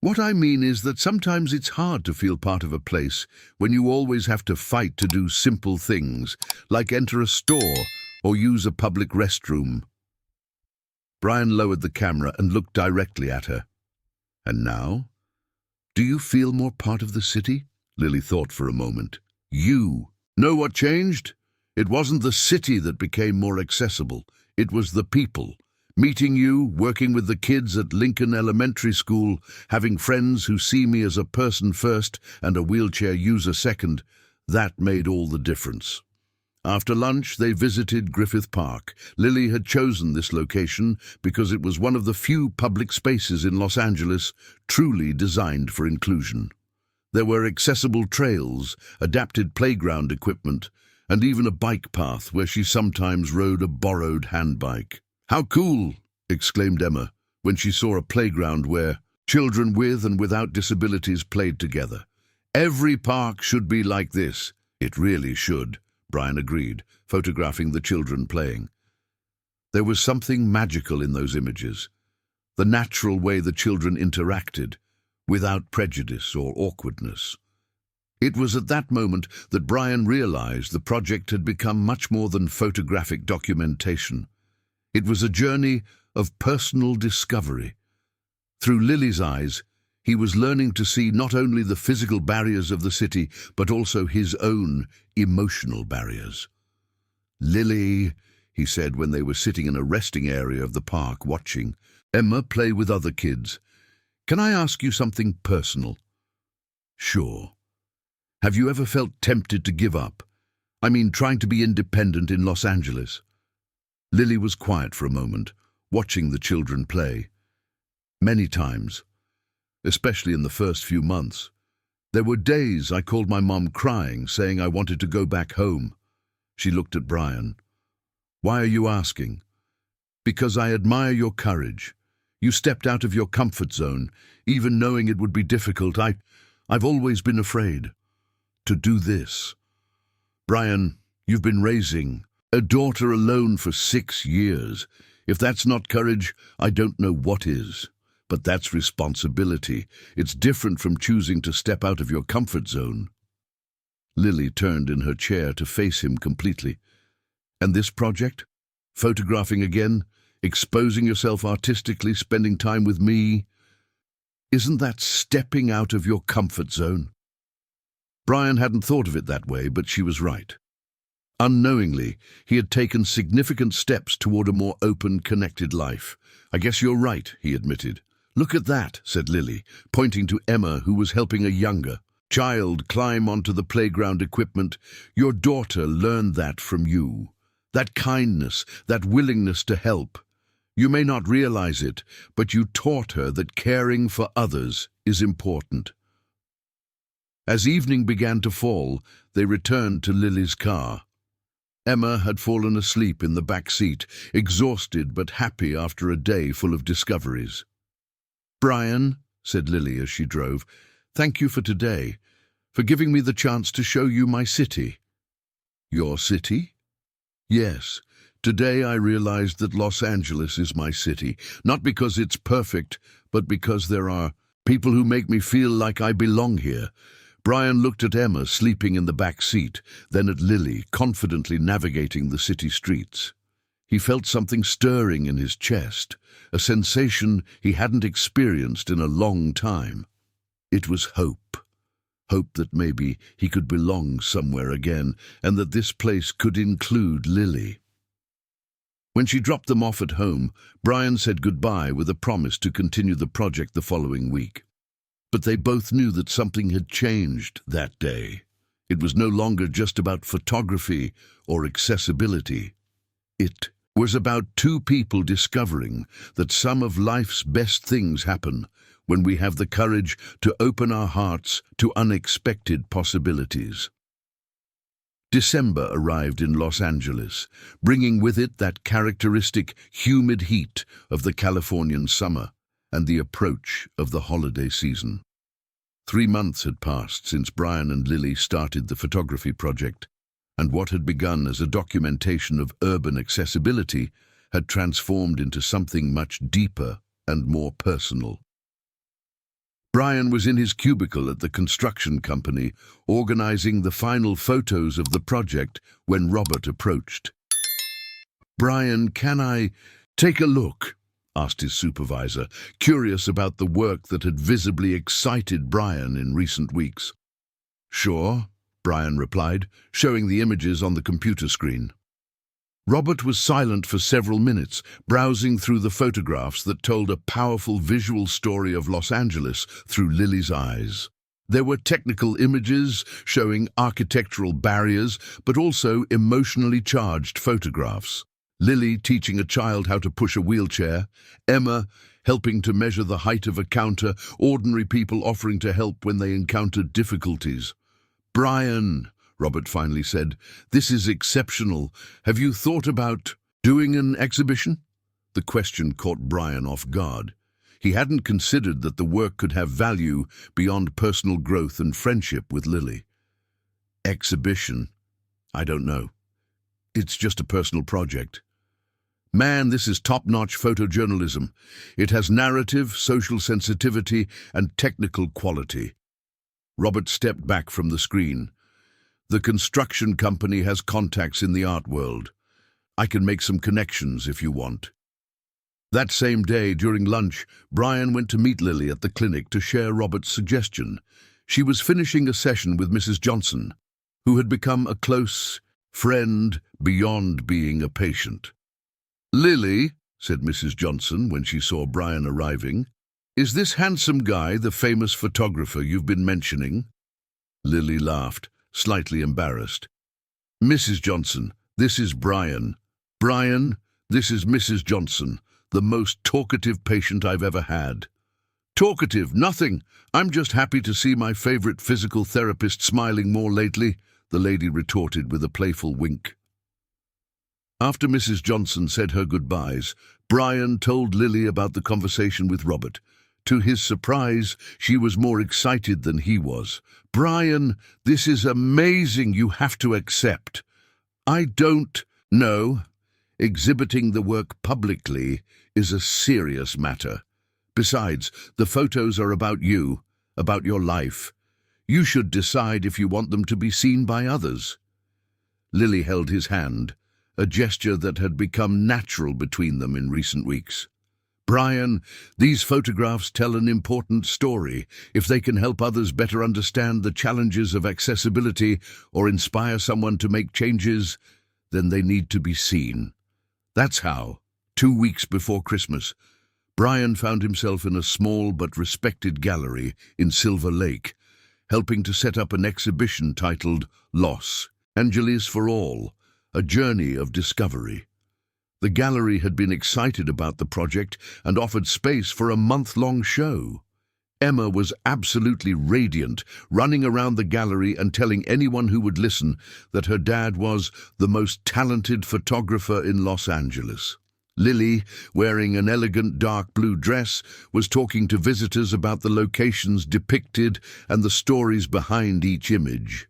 What I mean is that sometimes it's hard to feel part of a place when you always have to fight to do simple things, like enter a store or use a public restroom." Brian lowered the camera and looked directly at her. "And now? Do you feel more part of the city?" Lily thought for a moment. "You know what changed? It wasn't the city that became more accessible. It was the people. Meeting you, working with the kids at Lincoln Elementary School, having friends who see me as a person first and a wheelchair user second, that made all the difference." After lunch, they visited Griffith Park. Lily had chosen this location because it was one of the few public spaces in Los Angeles truly designed for inclusion. There were accessible trails, adapted playground equipment, and even a bike path where she sometimes rode a borrowed handbike. "How cool!" exclaimed Emma when she saw a playground where children with and without disabilities played together. "Every park should be like this." "It really should," Brian agreed, photographing the children playing. There was something magical in those images, the natural way the children interacted, without prejudice or awkwardness. It was at that moment that Brian realized the project had become much more than photographic documentation. It was a journey of personal discovery. Through Lily's eyes, he was learning to see not only the physical barriers of the city, but also his own emotional barriers. "Lily," he said when they were sitting in a resting area of the park watching Emma play with other kids, "can I ask you something personal?" "Sure." "Have you ever felt tempted to give up? I mean, trying to be independent in Los Angeles?" Lily was quiet for a moment, watching the children play. "Many times, especially in the first few months. There were days I called my mom crying, saying I wanted to go back home." She looked at Brian. "Why are you asking?" "Because I admire your courage. You stepped out of your comfort zone, even knowing it would be difficult. I've always been afraid to do this." "Brian, you've been raising a daughter alone for 6 years. If that's not courage, I don't know what is. But that's responsibility. It's different from choosing to step out of your comfort zone." Lily turned in her chair to face him completely. "And this project? Photographing again? Exposing yourself artistically, spending time with me? Isn't that stepping out of your comfort zone?" Brian hadn't thought of it that way, but she was right. Unknowingly, he had taken significant steps toward a more open, connected life. "I guess you're right," he admitted. "Look at that," said Lily, pointing to Emma, who was helping a younger child climb onto the playground equipment. "Your daughter learned that from you. That kindness, that willingness to help. You may not realize it, but you taught her that caring for others is important." As evening began to fall, they returned to Lily's car. Emma had fallen asleep in the back seat, exhausted but happy after a day full of discoveries. "Brian," said Lily as she drove, "thank you for today, for giving me the chance to show you my city." "Your city?" "Yes. Today I realized that Los Angeles is my city, not because it's perfect, but because there are people who make me feel like I belong here." Brian looked at Emma sleeping in the back seat, then at Lily, confidently navigating the city streets. He felt something stirring in his chest, a sensation he hadn't experienced in a long time. It was hope. Hope that maybe he could belong somewhere again, and that this place could include Lily. When she dropped them off at home, Brian said goodbye with a promise to continue the project the following week. But they both knew that something had changed that day. It was no longer just about photography or accessibility. It was about two people discovering that some of life's best things happen when we have the courage to open our hearts to unexpected possibilities. December arrived in Los Angeles, bringing with it that characteristic humid heat of the Californian summer and the approach of the holiday season. 3 months had passed since Brian and Lily started the photography project, and what had begun as a documentation of urban accessibility had transformed into something much deeper and more personal. Brian was in his cubicle at the construction company, organizing the final photos of the project when Robert approached. "Brian, can I take a look?" asked his supervisor, curious about the work that had visibly excited Brian in recent weeks. "Sure," Brian replied, showing the images on the computer screen. Robert was silent for several minutes, browsing through the photographs that told a powerful visual story of Los Angeles through Lily's eyes. There were technical images showing architectural barriers, but also emotionally charged photographs. Lily teaching a child how to push a wheelchair, Emma helping to measure the height of a counter, ordinary people offering to help when they encountered difficulties. "Brian," Robert finally said, "this is exceptional. Have you thought about doing an exhibition?" The question caught Brian off guard. He hadn't considered that the work could have value beyond personal growth and friendship with Lily. "Exhibition? I don't know. It's just a personal project." "Man, this is top-notch photojournalism. It has narrative, social sensitivity, and technical quality." Robert stepped back from the screen. "The construction company has contacts in the art world. I can make some connections if you want." That same day, during lunch, Brian went to meet Lily at the clinic to share Robert's suggestion. She was finishing a session with Mrs. Johnson, who had become a close friend beyond being a patient. "Lily," said Mrs. Johnson when she saw Brian arriving, "is this handsome guy the famous photographer you've been mentioning?" Lily laughed, slightly embarrassed. "Mrs. Johnson, this is Brian. Brian, this is Mrs. Johnson, the most talkative patient I've ever had." "Talkative, nothing. I'm just happy to see my favorite physical therapist smiling more lately," the lady retorted with a playful wink. After Mrs. Johnson said her goodbyes, Brian told Lily about the conversation with Robert. To his surprise, she was more excited than he was. "Brian, this is amazing. You have to accept." "I don't know. Exhibiting the work publicly is a serious matter. Besides, the photos are about you, about your life. You should decide if you want them to be seen by others." Lily held his hand, a gesture that had become natural between them in recent weeks. "Brian, these photographs tell an important story. If they can help others better understand the challenges of accessibility or inspire someone to make changes, then they need to be seen." That's how, 2 weeks before Christmas, Brian found himself in a small but respected gallery in Silver Lake, helping to set up an exhibition titled Los Angeles for All, a journey of discovery. The gallery had been excited about the project and offered space for a month-long show. Emma was absolutely radiant, running around the gallery and telling anyone who would listen that her dad was the most talented photographer in Los Angeles. Lily, wearing an elegant dark blue dress, was talking to visitors about the locations depicted and the stories behind each image.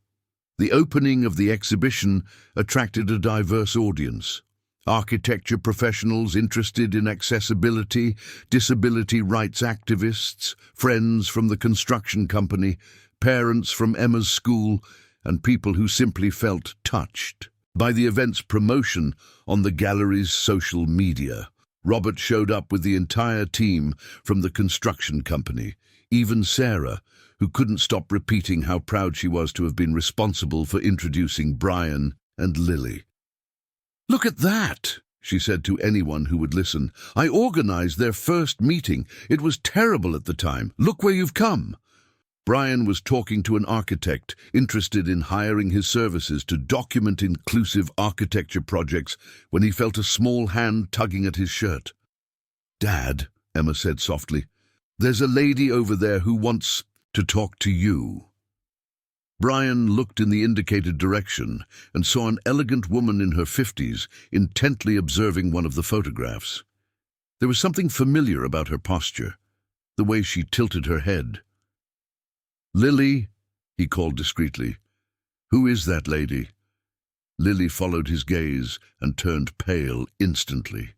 The opening of the exhibition attracted a diverse audience. Architecture professionals interested in accessibility, disability rights activists, friends from the construction company, parents from Emma's school, and people who simply felt touched by the event's promotion on the gallery's social media. Robert showed up with the entire team from the construction company, even Sarah, who couldn't stop repeating how proud she was to have been responsible for introducing Brian and Lily. "Look at that," she said to anyone who would listen. "I organized their first meeting. It was terrible at the time. Look where you've come." Brian was talking to an architect interested in hiring his services to document inclusive architecture projects when he felt a small hand tugging at his shirt. "Dad," Emma said softly, "there's a lady over there who wants to talk to you." Brian looked in the indicated direction and saw an elegant woman in her 50s intently observing one of the photographs. There was something familiar about her posture, the way she tilted her head. "Lily," he called discreetly. "Who is that lady?" Lily followed his gaze and turned pale instantly.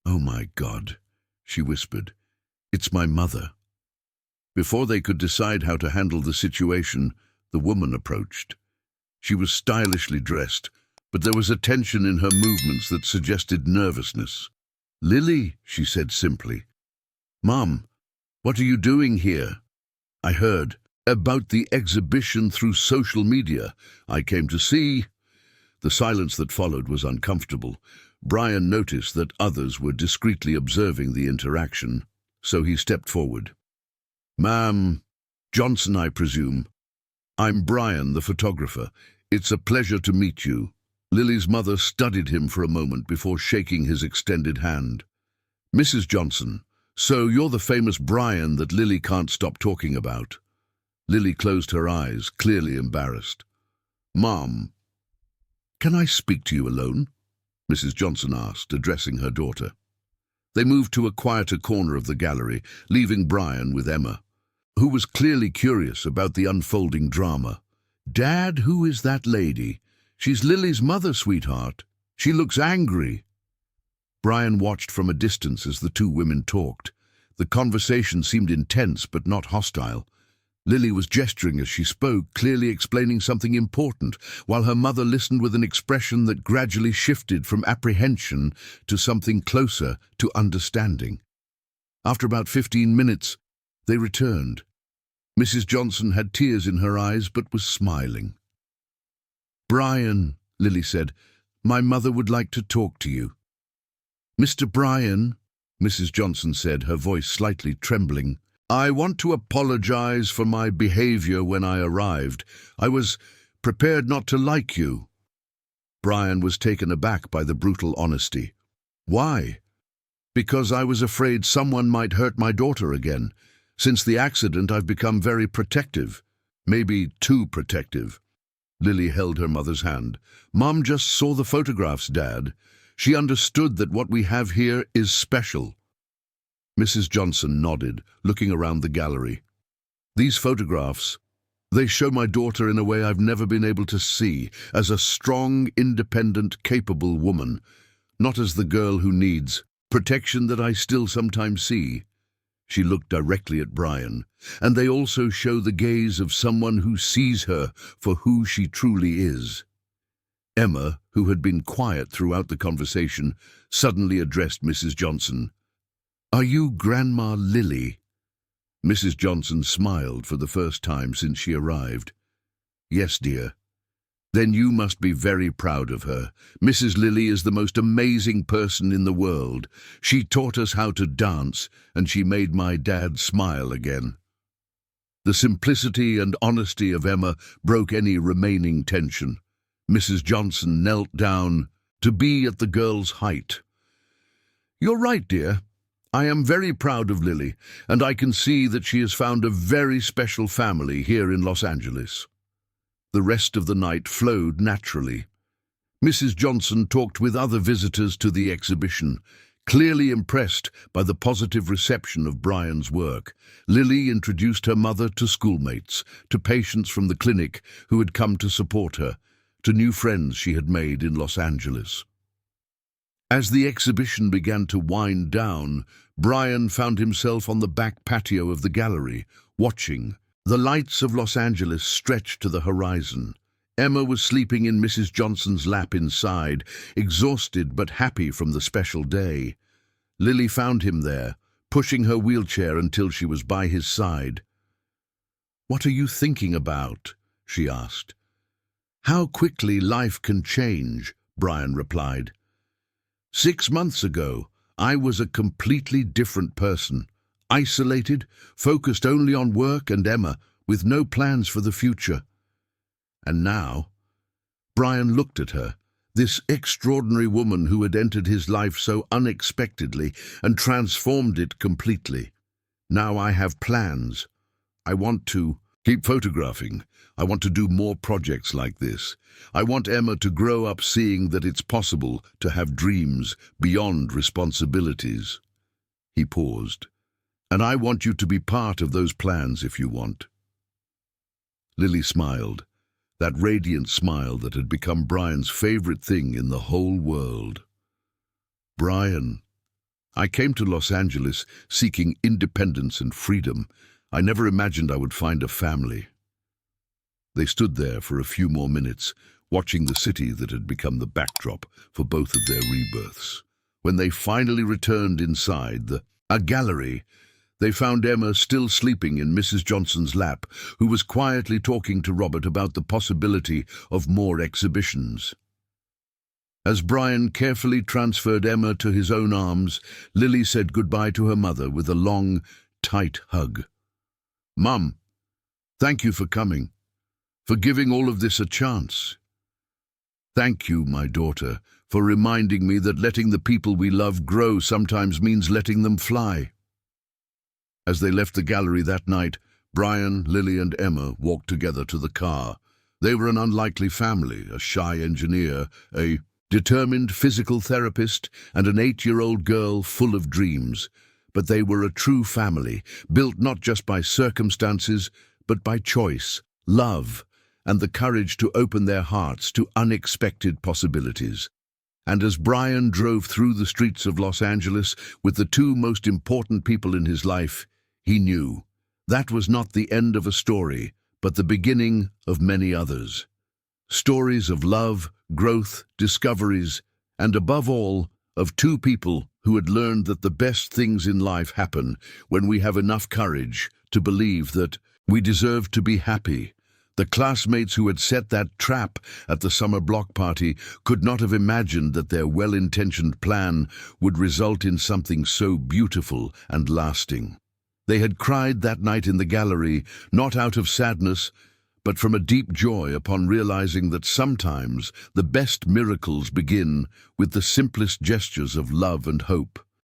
"Oh my God," she whispered. "It's my mother." Before they could decide how to handle the situation, the woman approached. She was stylishly dressed, but there was a tension in her movements that suggested nervousness. "Lily," she said simply. "Mom, what are you doing here?" "I heard about the exhibition through social media. I came to see." The silence that followed was uncomfortable. Brian noticed that others were discreetly observing the interaction, so he stepped forward. "Ma'am Johnson, I presume. I'm Brian, the photographer. It's a pleasure to meet you." Lily's mother studied him for a moment before shaking his extended hand. "Mrs. Johnson, so you're the famous Brian that Lily can't stop talking about." Lily closed her eyes, clearly embarrassed. "Mom, can I speak to you alone?" Mrs. Johnson asked, addressing her daughter. They moved to a quieter corner of the gallery, leaving Brian with Emma, who was clearly curious about the unfolding drama. "Dad, who is that lady? She's Lily's mother, sweetheart. She looks angry." Brian watched from a distance as the two women talked. The conversation seemed intense but not hostile. Lily was gesturing as she spoke, clearly explaining something important, while her mother listened with an expression that gradually shifted from apprehension to something closer to understanding. After about 15 minutes, they returned. Mrs. Johnson had tears in her eyes but was smiling. "Brian," Lily said, "my mother would like to talk to you." "Mr. Brian," Mrs. Johnson said, her voice slightly trembling, "I want to apologize for my behavior when I arrived. I was prepared not to like you." Brian was taken aback by the brutal honesty. "Why?" "Because I was afraid someone might hurt my daughter again. Since the accident, I've become very protective. Maybe too protective." Lily held her mother's hand. "Mom just saw the photographs, Dad. She understood that what we have here is special." Mrs. Johnson nodded, looking around the gallery. "These photographs, they show my daughter in a way I've never been able to see, as a strong, independent, capable woman, not as the girl who needs protection that I still sometimes see." She looked directly at Brian. "And they also show the gaze of someone who sees her for who she truly is." Emma, who had been quiet throughout the conversation, suddenly addressed Mrs. Johnson. "Are you Grandma Lily?" Mrs. Johnson smiled for the first time since she arrived. "Yes, dear." "Then you must be very proud of her. Mrs. Lily is the most amazing person in the world. She taught us how to dance, and she made my dad smile again." The simplicity and honesty of Emma broke any remaining tension. Mrs. Johnson knelt down to be at the girl's height. "You're right, dear. I am very proud of Lily, and I can see that she has found a very special family here in Los Angeles." The rest of the night flowed naturally. Mrs. Johnson talked with other visitors to the exhibition, clearly impressed by the positive reception of Brian's work. Lily introduced her mother to schoolmates, to patients from the clinic who had come to support her, to new friends she had made in Los Angeles. As the exhibition began to wind down, Brian found himself on the back patio of the gallery, watching. The lights of Los Angeles stretched to the horizon. Emma was sleeping in Mrs. Johnson's lap inside, exhausted but happy from the special day. Lily found him there, pushing her wheelchair until she was by his side. "What are you thinking about?" she asked. "How quickly life can change," Brian replied. 6 months ago, I was a completely different person. isolated, focused only on work and Emma, with no plans for the future. And now, Brian looked at her, this extraordinary woman who had entered his life so unexpectedly and transformed it completely. Now I have plans. I want to keep photographing. I want to do more projects like this. I want Emma to grow up seeing that it's possible to have dreams beyond responsibilities. He paused. And I want you to be part of those plans if you want. Lily smiled, that radiant smile that had become Brian's favorite thing in the whole world. Brian, I came to Los Angeles seeking independence and freedom. I never imagined I would find a family. They stood there for a few more minutes, watching the city that had become the backdrop for both of their rebirths. When they finally returned inside a gallery, they found Emma still sleeping in Mrs. Johnson's lap, who was quietly talking to Robert about the possibility of more exhibitions. As Brian carefully transferred Emma to his own arms, Lily said goodbye to her mother with a long, tight hug. "Mum, thank you for coming, for giving all of this a chance. Thank you, my daughter, for reminding me that letting the people we love grow sometimes means letting them fly." As they left the gallery that night, Brian, Lily and Emma walked together to the car. They were an unlikely family, a shy engineer, a determined physical therapist, and an 8-year-old girl full of dreams. But they were a true family, built not just by circumstances, but by choice, love, and the courage to open their hearts to unexpected possibilities. And as Brian drove through the streets of Los Angeles with the two most important people in his life, he knew that was not the end of a story, but the beginning of many others. Stories of love, growth, discoveries, and above all, of two people who had learned that the best things in life happen when we have enough courage to believe that we deserve to be happy. The classmates who had set that trap at the summer block party could not have imagined that their well-intentioned plan would result in something so beautiful and lasting. They had cried that night in the gallery, not out of sadness, but from a deep joy upon realizing that sometimes the best miracles begin with the simplest gestures of love and hope.